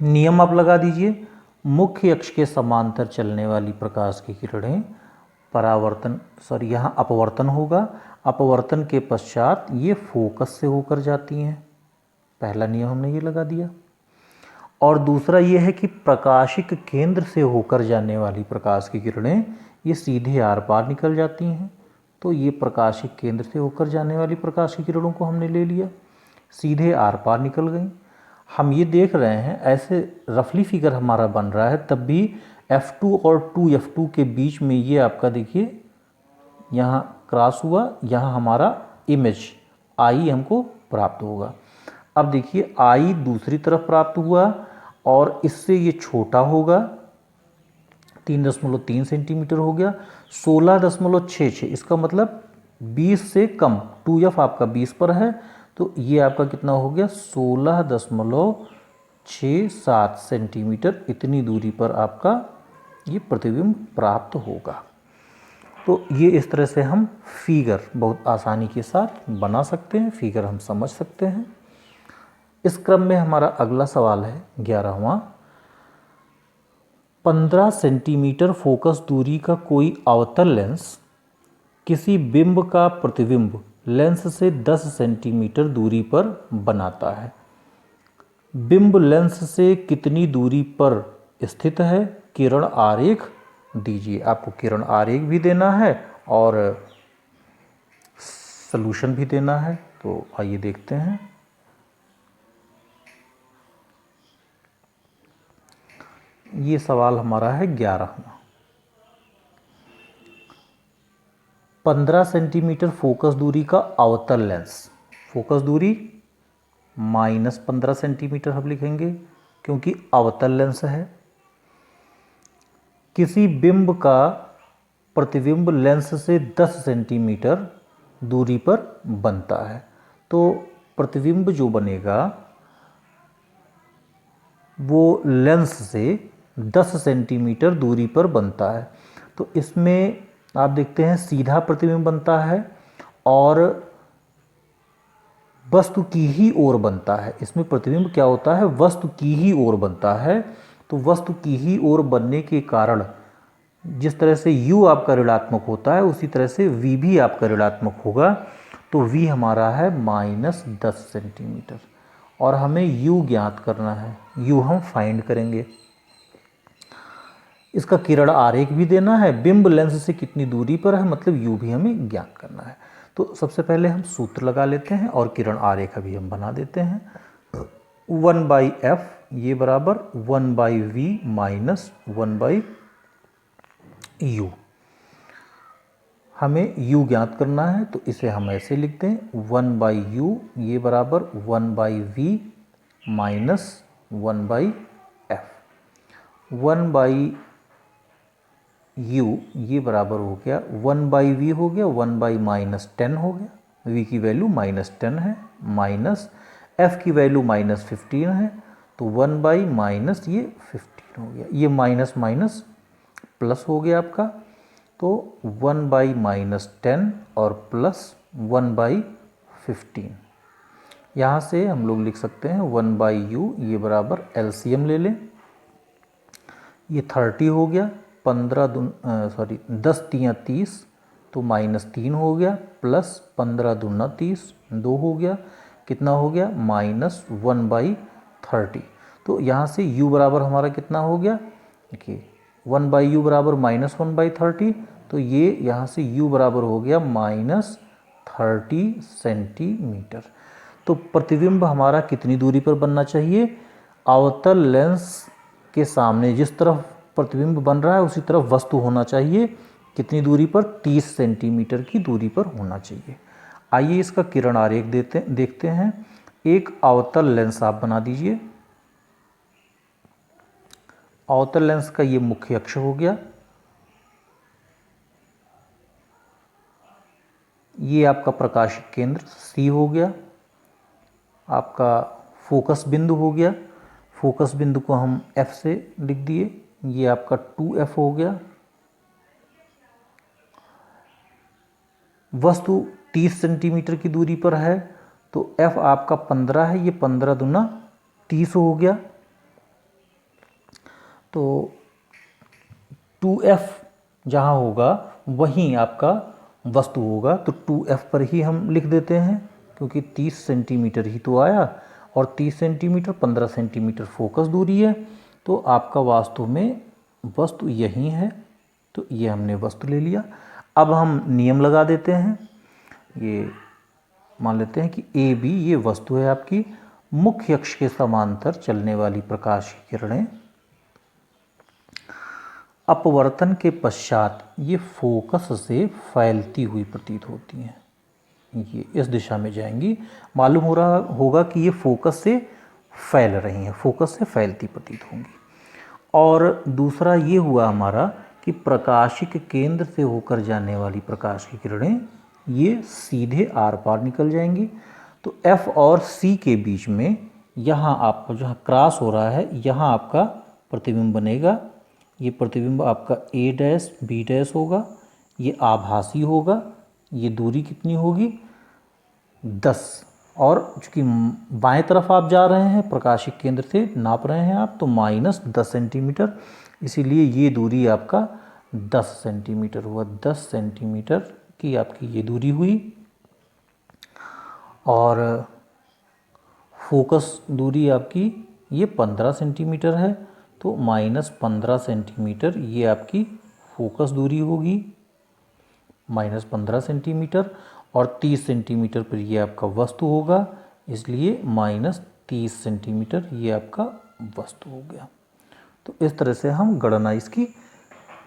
नियम आप लगा दीजिए, मुख्य अक्ष के समांतर चलने वाली प्रकाश की किरणें यहाँ अपवर्तन होगा। अपवर्तन के पश्चात ये फोकस से होकर जाती हैं। पहला नियम हमने ये लगा दिया। और दूसरा ये है कि प्रकाशिक केंद्र से होकर जाने वाली प्रकाश की किरणें ये सीधे आर पार निकल जाती हैं। तो ये प्रकाशिक केंद्र से होकर जाने वाली प्रकाश की किरणों को हमने ले लिया, सीधे आर पार निकल गई। हम ये देख रहे हैं, ऐसे रफली फिगर हमारा बन रहा है, तब भी F2 और 2F2 के बीच में ये आपका देखिए यहाँ क्रॉस हुआ, यहाँ हमारा इमेज I हमको प्राप्त होगा। अब देखिए I दूसरी तरफ प्राप्त हुआ और इससे ये छोटा होगा, 3.3 सेंटीमीटर हो गया। 16.66, इसका मतलब 20 से कम, 2F आपका 20 पर है, तो ये आपका कितना हो गया? 16.67 सेंटीमीटर। इतनी दूरी पर आपका ये प्रतिबिंब प्राप्त होगा। तो ये इस तरह से हम फिगर बहुत आसानी के साथ बना सकते हैं, फिगर हम समझ सकते हैं। इस क्रम में हमारा अगला सवाल है 11वां। 15 सेंटीमीटर फोकस दूरी का कोई अवतल लेंस किसी बिंब का प्रतिबिंब लेंस से 10 सेंटीमीटर दूरी पर बनाता है। बिंब लेंस से कितनी दूरी पर स्थित है? किरण आरेख दीजिए। आपको किरण आरेख भी देना है और सॉल्यूशन भी देना है, तो आइए देखते हैं। ये सवाल हमारा है 11वां। 15 सेंटीमीटर फोकस दूरी का अवतल लेंस, फोकस दूरी -15 सेंटीमीटर हम लिखेंगे क्योंकि अवतल लेंस है। किसी बिंब का प्रतिबिंब लेंस से 10 सेंटीमीटर दूरी पर बनता है। तो प्रतिबिंब जो बनेगा वो लेंस से 10 सेंटीमीटर दूरी पर बनता है। तो इसमें आप देखते हैं सीधा प्रतिबिंब बनता है और वस्तु की ही ओर बनता है। इसमें प्रतिबिंब क्या होता है, वस्तु की ही ओर बनता है। तो वस्तु की ही ओर बनने के कारण जिस तरह से u आपका ऋणात्मक होता है उसी तरह से v भी आपका ऋणात्मक होगा। तो v हमारा है -10 सेंटीमीटर और हमें u ज्ञात करना है। u हम फाइंड करेंगे। इसका किरण आरेख भी देना है, बिंब लेंस से कितनी दूरी पर है मतलब u भी हमें ज्ञात करना है। तो सबसे पहले हम सूत्र लगा लेते हैं और किरण आरेख अभी हम बना देते हैं। 1/f ये बराबर 1/v माइनस 1/u। हमें u ज्ञात करना है तो इसे हम ऐसे लिखते हैं 1/u ये बराबर 1/v माइनस 1/f। 1/u ये बराबर हो गया 1/v हो गया 1/-10 हो गया, v की वैल्यू -10 है, माइनस f की वैल्यू -15 है। तो 1/- ये 15 हो गया, ये माइनस माइनस प्लस हो गया आपका। तो 1/-10 और प्लस 1/15। यहाँ से हम लोग लिख सकते हैं 1/u ये बराबर LCM ले लें, ये 30 हो गया, 10 तियाँ 30 तो -3 हो गया, प्लस 15 दूना 30 2 हो गया, कितना हो गया -1/30। तो यहाँ से u बराबर हमारा कितना हो गया, देखिए 1/u बराबर -1/30। तो ये यहाँ से u बराबर हो गया -30 सेंटीमीटर। तो प्रतिबिंब हमारा कितनी दूरी पर बनना चाहिए, अवतल लेंस के सामने जिस तरफ प्रतिबिंब बन रहा है उसी तरफ वस्तु होना चाहिए। कितनी दूरी पर, 30 सेंटीमीटर की दूरी पर होना चाहिए। आइए इसका किरण आरेख देखते हैं। एक अवतल लेंस आप बना दीजिए। अवतल लेंस का ये मुख्य अक्ष हो गया, ये आपका प्रकाशिक केंद्र C हो गया, आपका फोकस बिंदु हो गया। फोकस बिंदु को हम F से लिख दिए, ये आपका 2F हो गया। वस्तु 30 सेंटीमीटर की दूरी पर है तो F आपका 15 है, ये 15 दूना 30 हो गया। तो 2F जहाँ होगा वहीं आपका वस्तु होगा, तो 2F पर ही हम लिख देते हैं क्योंकि 30 सेंटीमीटर ही तो आया और 30 सेंटीमीटर 15 सेंटीमीटर फोकस दूरी है। तो आपका वास्तव में वस्तु यहीं है, तो ये हमने वस्तु ले लिया। अब हम नियम लगा देते हैं। ये मान लेते हैं कि AB ये वस्तु है आपकी, मुख्य अक्ष के समांतर चलने वाली प्रकाश की किरणें अपवर्तन के पश्चात ये फोकस से फैलती हुई प्रतीत होती हैं। ये इस दिशा में जाएंगी, मालूम हो रहा होगा कि ये फोकस से फैल रही हैं, फोकस से फैलती प्रतीत होंगी। और दूसरा ये हुआ हमारा कि प्रकाशिक केंद्र से होकर जाने वाली प्रकाश की किरणें ये सीधे आर पार निकल जाएंगी। तो F और C के बीच में यहाँ आपको जहाँ क्रॉस हो रहा है यहाँ आपका प्रतिबिंब बनेगा। ये प्रतिबिंब आपका A' B' होगा, ये आभासी होगा। ये दूरी कितनी होगी 10, और चूँकि बाएं तरफ आप जा रहे हैं प्रकाशिक केंद्र से नाप रहे हैं आप, तो -10 सेंटीमीटर, इसीलिए ये दूरी आपका 10 सेंटीमीटर हुआ। 10 सेंटीमीटर की आपकी ये दूरी हुई। और फोकस दूरी आपकी ये 15 सेंटीमीटर है, तो -15 सेंटीमीटर ये आपकी फोकस दूरी होगी, -15 सेंटीमीटर, और 30 सेंटीमीटर पर ये आपका वस्तु होगा, इसलिए -30 सेंटीमीटर ये आपका वस्तु हो गया। तो इस तरह से हम गणना इसकी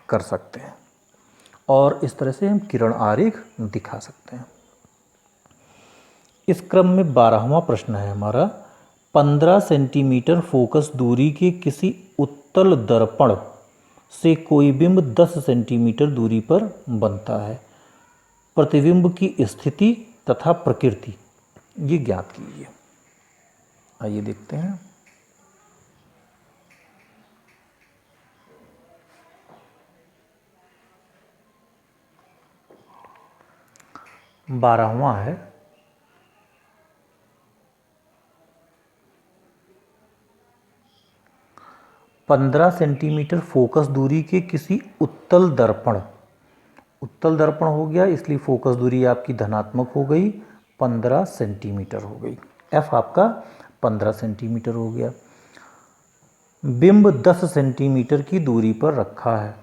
कर सकते हैं और इस तरह से हम किरण आरेख दिखा सकते हैं। इस क्रम में 12वां प्रश्न है हमारा, 15 सेंटीमीटर फोकस दूरी के किसी उत्तल दर्पण से कोई बिंब 10 सेंटीमीटर दूरी पर बनता है। प्रतिबिंब की स्थिति तथा प्रकृति ये ज्ञात कीजिए। आइए देखते हैं। बारहवां है, पंद्रह सेंटीमीटर फोकस दूरी के किसी उत्तल दर्पण, उत्तल दर्पण हो गया इसलिए फोकस दूरी आपकी धनात्मक हो गई, 15 सेंटीमीटर हो गई। एफ आपका 15 सेंटीमीटर हो गया। बिंब 10 सेंटीमीटर की दूरी पर रखा है,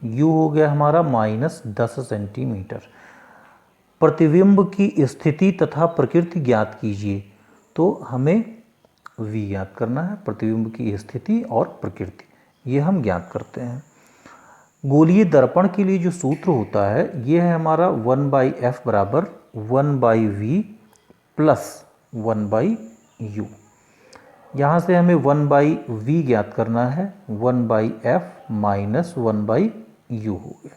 यू हो गया हमारा -10 सेंटीमीटर। प्रतिबिंब की स्थिति तथा प्रकृति ज्ञात कीजिए, तो हमें वी ज्ञात करना है, प्रतिबिंब की स्थिति और प्रकृति ये हम ज्ञात करते हैं। गोलीय दर्पण के लिए जो सूत्र होता है ये है हमारा 1/f बराबर 1/v प्लस 1/u। यहाँ से हमें 1/v ज्ञात करना है, 1/f माइनस 1/u हो गया।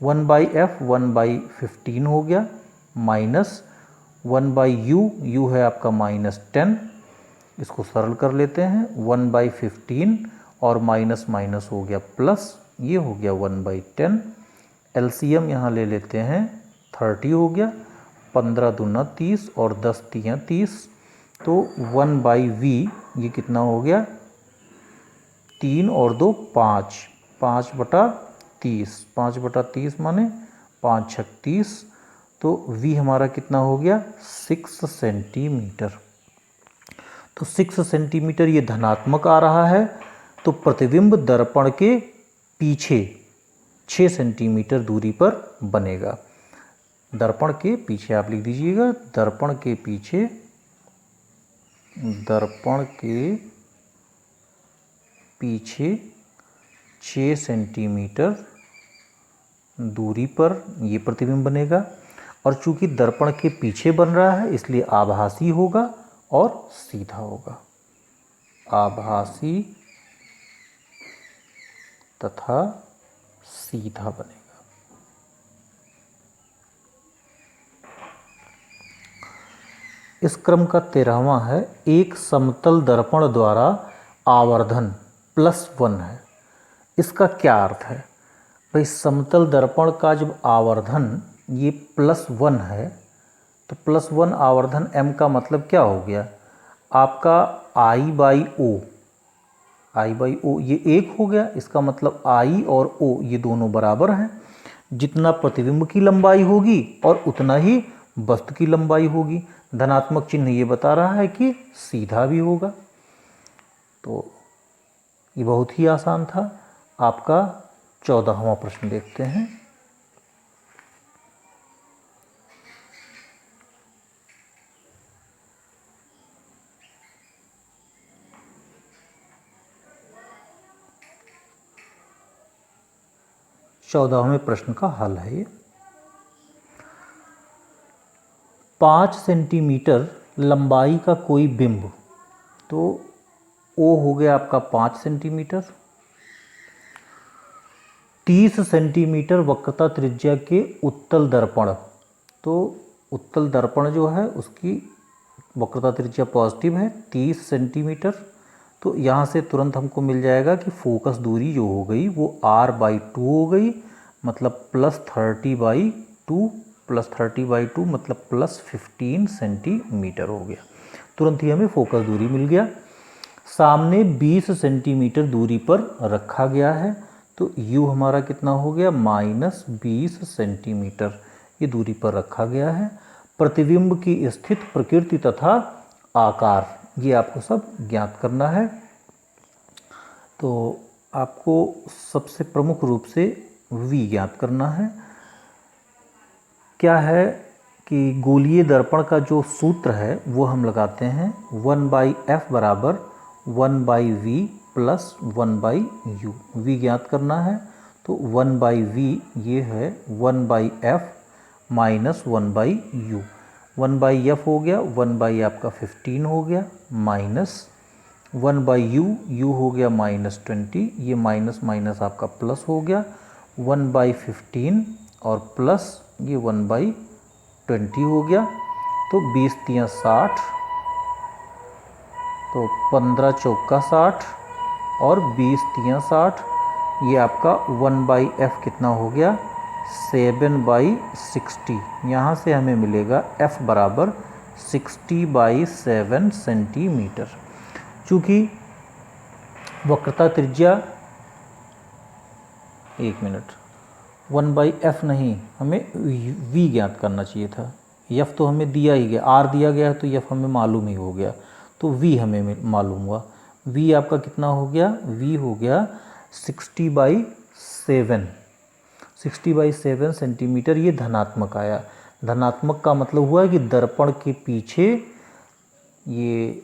1/f 1/15 हो गया माइनस 1/u, u है आपका -10, इसको सरल कर लेते हैं। 1/15 और माइनस माइनस हो गया प्लस, ये हो गया 1/10। एलसीएम यहाँ ले लेते हैं, 30 हो गया, 15 दूना 30 और 10 तियाँ 30, तो 1/v ये कितना हो गया 3 और 2 5, 5/30, 5/30 माने 5 छक 30, तो v हमारा कितना हो गया 6 सेंटीमीटर। तो 6 सेंटीमीटर ये धनात्मक आ रहा है, तो प्रतिबिंब दर्पण के पीछे 6 सेंटीमीटर दूरी पर बनेगा। दर्पण के पीछे आप लिख दीजिएगा, दर्पण के पीछे, दर्पण के पीछे 6 सेंटीमीटर दूरी पर ये प्रतिबिंब बनेगा। और चूंकि दर्पण के पीछे बन रहा है इसलिए आभासी होगा और सीधा होगा, आभासी तथा सीधा बनेगा। इस क्रम का 13वां है, एक समतल दर्पण द्वारा आवर्धन +1 है। इसका क्या अर्थ है भाई? समतल दर्पण का जब आवर्धन ये +1 है तो +1 आवर्धन m का मतलब क्या हो गया आपका I/O, I/O ये 1 हो गया। इसका मतलब I और O ये दोनों बराबर हैं। जितना प्रतिबिंब की लंबाई होगी और उतना ही वस्तु की लंबाई होगी। धनात्मक चिन्ह ये बता रहा है कि सीधा भी होगा। तो ये बहुत ही आसान था। आपका 14वां प्रश्न देखते हैं। चौदहवें प्रश्न का हल है ये। 5 सेंटीमीटर लंबाई का कोई बिंब, तो O हो गया आपका 5 सेंटीमीटर, 30 सेंटीमीटर वक्रता त्रिज्या के उत्तल दर्पण, तो उत्तल दर्पण जो है उसकी वक्रता त्रिज्या पॉजिटिव है 30 सेंटीमीटर। तो यहाँ से तुरंत हमको मिल जाएगा कि फोकस दूरी जो हो गई वो r/2 हो गई, मतलब +30/2, +30/2 मतलब +15 सेंटीमीटर हो गया। तुरंत ही हमें फोकस दूरी मिल गया। सामने 20 सेंटीमीटर दूरी पर रखा गया है, तो u हमारा कितना हो गया -20 सेंटीमीटर ये दूरी पर रखा गया है। प्रतिबिंब की स्थिति, प्रकृति तथा आकार ये आपको सब ज्ञात करना है। तो आपको सबसे प्रमुख रूप से v ज्ञात करना है। क्या है कि गोलीय दर्पण का जो सूत्र है वो हम लगाते हैं 1/f बराबर 1/v प्लस 1/u। v ज्ञात करना है तो 1/v ये है 1/f माइनस 1/u। 1/f हो गया, 1/ आपका 15 हो गया, माइनस 1/u, u हो गया -20, ये माइनस माइनस आपका प्लस हो गया, 1/15 और प्लस ये 1/20 हो गया। तो 20 तियाँ 60, तो 15 चौका 60 और 20 तियाँ 60, ये आपका 1/f कितना हो गया 7/60। यहाँ से हमें मिलेगा f बराबर 60/7 सेंटीमीटर। चूँकि वक्रता त्रिज्या 1/f नहीं, हमें v ज्ञात करना चाहिए था। f तो हमें दिया ही गया, r दिया गया है तो f हमें मालूम ही हो गया, तो v हमें मालूम हुआ। v आपका कितना हो गया, v हो गया 60/7 सेंटीमीटर। ये धनात्मक आया। धनात्मक का मतलब हुआ कि दर्पण के पीछे ये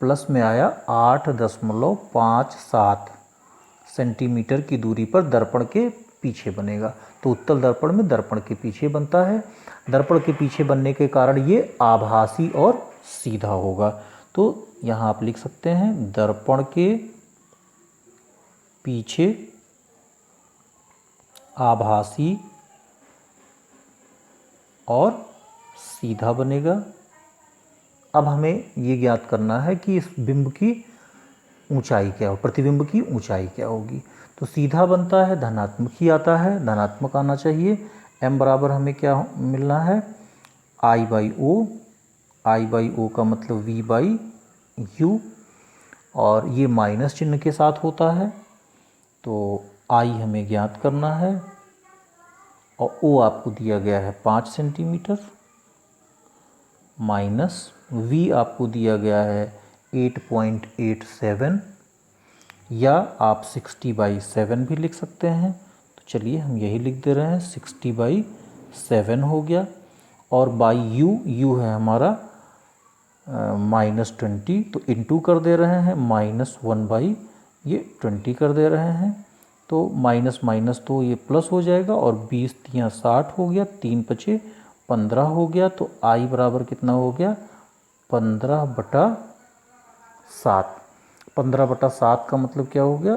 प्लस में आया 8.57 सेंटीमीटर की दूरी पर दर्पण के पीछे बनेगा। तो उत्तल दर्पण में दर्पण के पीछे बनता है। दर्पण के पीछे बनने के कारण ये आभासी और सीधा होगा। तो यहाँ आप लिख सकते हैं दर्पण के पीछे आभासी और सीधा बनेगा। अब हमें ये ज्ञात करना है कि इस बिंब की ऊंचाई क्या हो, प्रतिबिंब की ऊंचाई क्या होगी। तो सीधा बनता है, धनात्मक ही आता है, धनात्मक आना चाहिए। m बराबर हमें क्या मिलना है I/o। I/o का मतलब v/u, और ये माइनस चिन्ह के साथ होता है। तो I हमें ज्ञात करना है और o आपको दिया गया है 5 सेंटीमीटर, माइनस v आपको दिया गया है 8.87, या आप 60/7 भी लिख सकते हैं। तो चलिए हम यही लिख दे रहे हैं, 60/7 हो गया। और u है हमारा -20, तो इंटू कर दे रहे हैं, -1/20 कर दे रहे हैं। तो माइनस माइनस तो ये प्लस हो जाएगा, और 20 तियाँ 60 हो गया, 3 पचे 15 हो गया। तो I बराबर कितना हो गया 15/7। 15/7 का मतलब क्या हो गया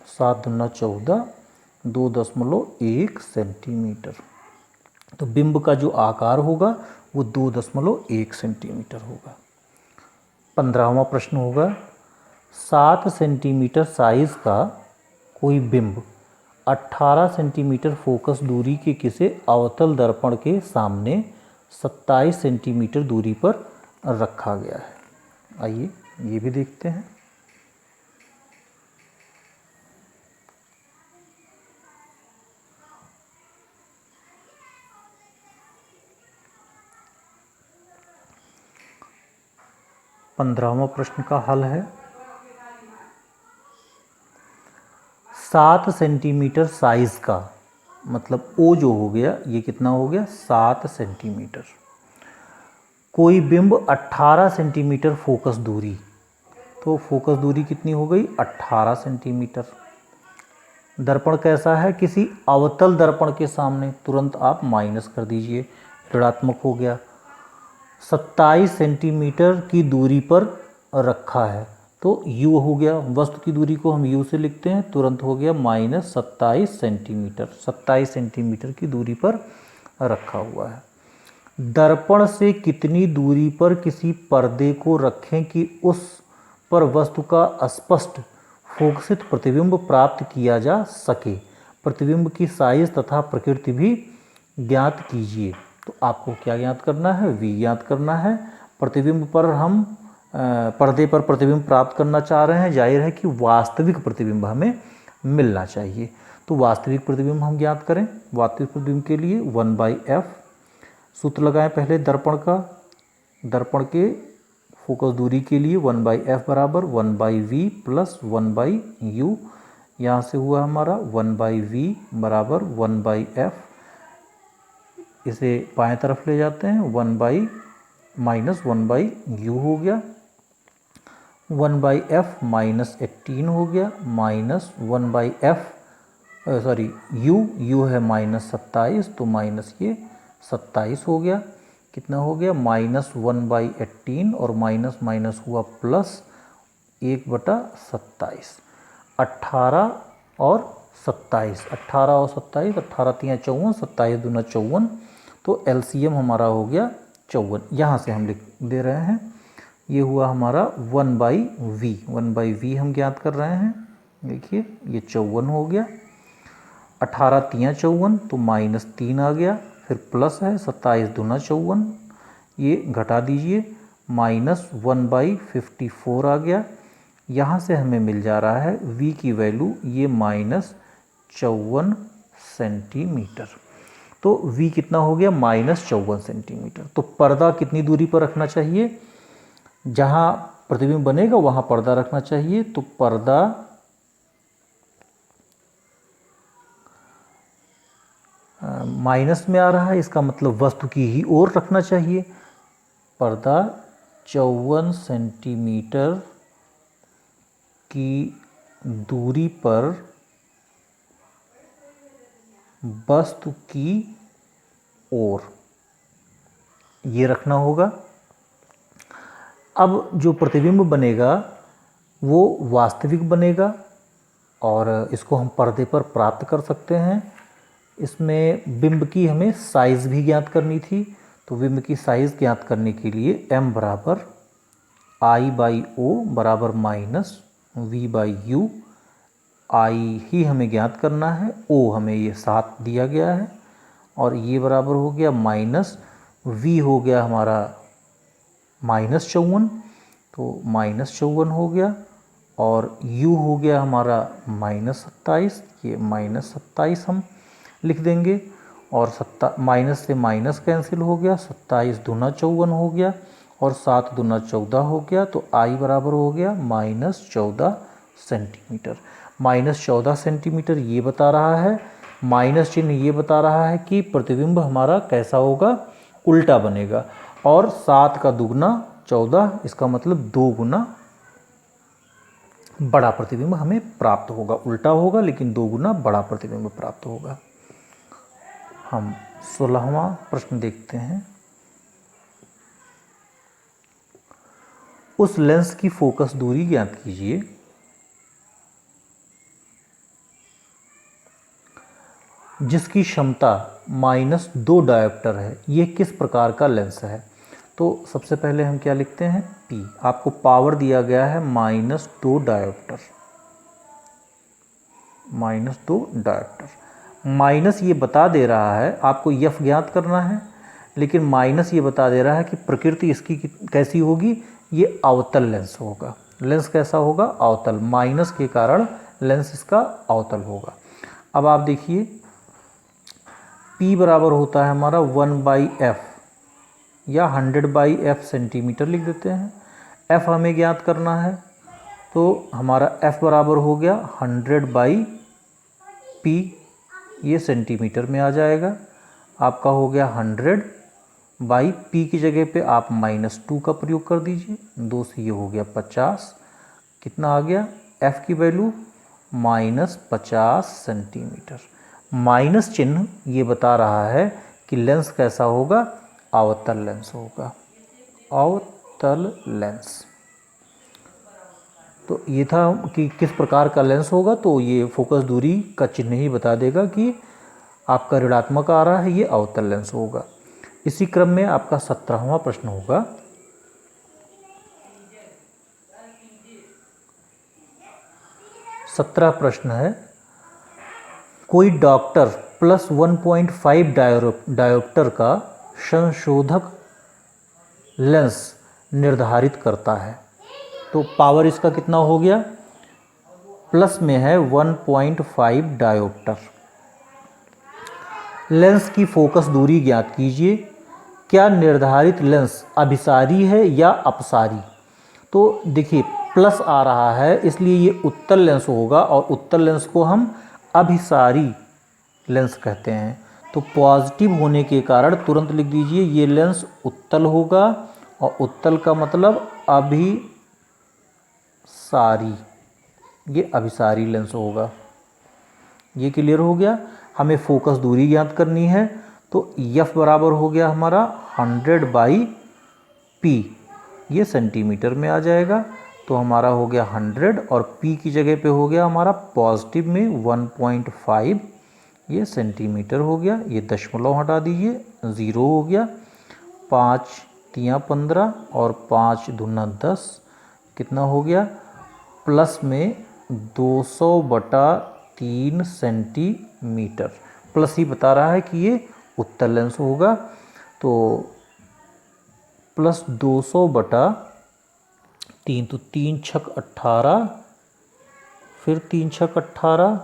7 दूना 14, 2.1 सेंटीमीटर। तो बिंब का जो आकार होगा वो 2.1 सेंटीमीटर होगा। 15वां प्रश्न होगा 7 सेंटीमीटर साइज का कोई बिंब 18 सेंटीमीटर फोकस दूरी के किसी अवतल दर्पण के सामने 27 सेंटीमीटर दूरी पर रखा गया है। आइए ये भी देखते हैं। पंद्रहवां प्रश्न का हल है 7 सेंटीमीटर साइज का, मतलब O जो हो गया ये कितना हो गया 7 सेंटीमीटर। कोई बिंब 18 सेंटीमीटर फोकस दूरी, तो फोकस दूरी कितनी हो गई 18 सेंटीमीटर। दर्पण कैसा है किसी अवतल दर्पण के सामने, तुरंत आप माइनस कर दीजिए, ऋणात्मक हो गया। 27 सेंटीमीटर की दूरी पर रखा है, तो u हो गया, वस्तु की दूरी को हम u से लिखते हैं, तुरंत हो गया -27 सेंटीमीटर। 27 सेंटीमीटर की दूरी पर रखा हुआ है। दर्पण से कितनी दूरी पर किसी पर्दे को रखें कि उस पर वस्तु का स्पष्ट फोकसित प्रतिबिंब प्राप्त किया जा सके। प्रतिबिंब की साइज तथा प्रकृति भी ज्ञात कीजिए। तो आपको क्या ज्ञात करना है v ज्ञात करना है। प्रतिबिंब पर हम पर्दे पर प्रतिबिंब प्राप्त करना चाह रहे हैं, जाहिर है कि वास्तविक प्रतिबिंब हमें मिलना चाहिए। तो वास्तविक प्रतिबिंब हम ज्ञात करें। वास्तविक प्रतिबिंब के लिए 1/f सूत्र लगाएं पहले दर्पण का। दर्पण के फोकस दूरी के लिए 1/f बराबर 1/v प्लस 1/u। यहाँ से हुआ हमारा 1/v बराबर 1/f, इसे बाएं तरफ ले जाते हैं, 1/-1/u हो गया। 1/f माइनस 18 हो गया, माइनस 1/f सॉरी u है माइनस 27, तो माइनस ये 27 हो गया। कितना हो गया? -1/18 और माइनस माइनस हुआ प्लस 1/27। 18 और 27, 18 और 27, 18 3 54, 27 दूना 54, तो एलसीएम हमारा हो गया 54। यहाँ से हम लिख दे रहे हैं, ये हुआ हमारा 1/v, 1/v हम ज्ञात कर रहे हैं। देखिए ये 54 हो गया, 18 3 54, तो -3 आ गया, फिर प्लस है 27 दूना 54, ये घटा दीजिए, -1/54 आ गया। यहाँ से हमें मिल जा रहा है v की वैल्यू ये -54 सेंटीमीटर। तो v कितना हो गया? -54 सेंटीमीटर। तो पर्दा कितनी दूरी पर रखना चाहिए? जहाँ प्रतिबिंब बनेगा वहाँ पर्दा रखना चाहिए, तो पर्दा माइनस में आ रहा है, इसका मतलब वस्तु की ही ओर रखना चाहिए। पर्दा 54 सेंटीमीटर की दूरी पर वस्तु की ओर ये रखना होगा। अब जो प्रतिबिंब बनेगा वो वास्तविक बनेगा और इसको हम पर्दे पर प्राप्त कर सकते हैं। इसमें बिंब की हमें साइज़ भी ज्ञात करनी थी, तो बिंब की साइज़ ज्ञात करने के लिए m बराबर I/O बराबर माइनस v/u, I ही हमें ज्ञात करना है, O हमें ये 7 दिया गया है, और ये बराबर हो गया माइनस v हो गया हमारा -54, तो -54 हो गया, और u हो गया हमारा -27, ये -27 हम लिख देंगे, और माइनस से माइनस कैंसिल हो गया, 27 दूना 54 हो गया, और 7 दूना 14 हो गया, तो I बराबर हो गया -14 सेंटीमीटर। -14 सेंटीमीटर ये बता रहा है, माइनस चिन्ह ये बता रहा है कि प्रतिबिंब हमारा कैसा होगा? उल्टा बनेगा, और 7 का दुगना 14, इसका मतलब 2 गुना बड़ा प्रतिबिंब हमें प्राप्त होगा। उल्टा होगा लेकिन 2 गुना बड़ा प्रतिबिंब प्राप्त होगा। हम 16वां प्रश्न देखते हैं। उस लेंस की फोकस दूरी ज्ञात कीजिए जिसकी क्षमता -2 डायोप्टर है। ये किस प्रकार का लेंस है? तो सबसे पहले हम क्या लिखते हैं? P। आपको पावर दिया गया है -2 डायोप्टर, -2 डायोप्टर। माइनस ये बता दे रहा है, आपको F ज्ञात करना है, लेकिन माइनस ये बता दे रहा है कि प्रकृति इसकी कैसी होगी? ये अवतल लेंस होगा। लेंस कैसा होगा? अवतल। माइनस के कारण लेंस इसका अवतल होगा। अब आप देखिए P बराबर होता है हमारा 1/f या 100/f सेंटीमीटर लिख देते हैं। F हमें ज्ञात करना है, तो हमारा F बराबर हो गया 100/P, ये सेंटीमीटर में आ जाएगा। आपका हो गया 100/P की जगह पे आप -2 का प्रयोग कर दीजिए, 2 से ये हो गया 50। कितना आ गया? F की वैल्यू -50 सेंटीमीटर। माइनस चिन्ह ये बता रहा है कि लेंस कैसा होगा? अवतल लेंस होगा, अवतल लेंस। तो ये था कि किस प्रकार का लेंस होगा, तो ये फोकस दूरी का चिन्ह ही बता देगा कि आपका ऋणात्मक आ रहा है, ये अवतल लेंस होगा। इसी क्रम में आपका 17वां प्रश्न होगा। सत्रह प्रश्न है, कोई डॉक्टर +1.5 डायोप्टर का संशोधक लेंस निर्धारित करता है। तो पावर इसका कितना हो गया? प्लस में है 1.5 डायोप्टर। लेंस की फोकस दूरी ज्ञात कीजिए। क्या निर्धारित लेंस अभिसारी है या अपसारी? तो देखिए प्लस आ रहा है, इसलिए ये उत्तल लेंस होगा, और उत्तल लेंस को हम अभिसारी लेंस कहते हैं। तो पॉजिटिव होने के कारण तुरंत लिख दीजिए ये लेंस उत्तल होगा, और उत्तल का मतलब अभिसारी, ये अभिसारी लेंस होगा। ये क्लियर हो गया। हमें फोकस दूरी ज्ञात करनी है, तो F बराबर हो गया हमारा 100/P, ये सेंटीमीटर में आ जाएगा। तो हमारा हो गया 100 और P की जगह पे हो गया हमारा पॉजिटिव में 1.5, ये सेंटीमीटर हो गया। ये दशमलव हटा दीजिए, 0 हो गया। 5 तियाँ 15 और 5 दूना 10, कितना हो गया? प्लस में 200/3 सेंटीमीटर। प्लस ही बता रहा है कि ये उत्तल लेंस होगा, तो प्लस 200/3, तो 3 छक 18, फिर 3 छक 18,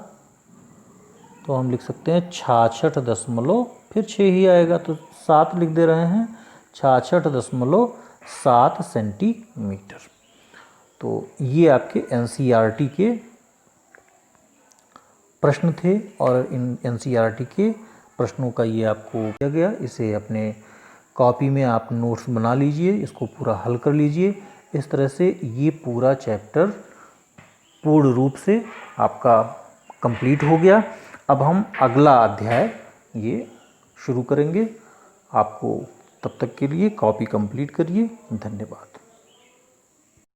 तो हम लिख सकते हैं 66 फिर 6 ही आएगा, तो 7 लिख दे रहे हैं, 66.7 सेंटीमीटर। तो ये आपके NCERT के प्रश्न थे, और इन NCERT के प्रश्नों का ये आपको दिया गया। इसे अपने कॉपी में आप नोट्स बना लीजिए, इसको पूरा हल कर लीजिए। इस तरह से ये पूरा चैप्टर पूर्ण रूप से आपका कंप्लीट हो गया। अब हम अगला अध्याय ये शुरू करेंगे। आपको तब तक के लिए कॉपी कंप्लीट करिए। धन्यवाद।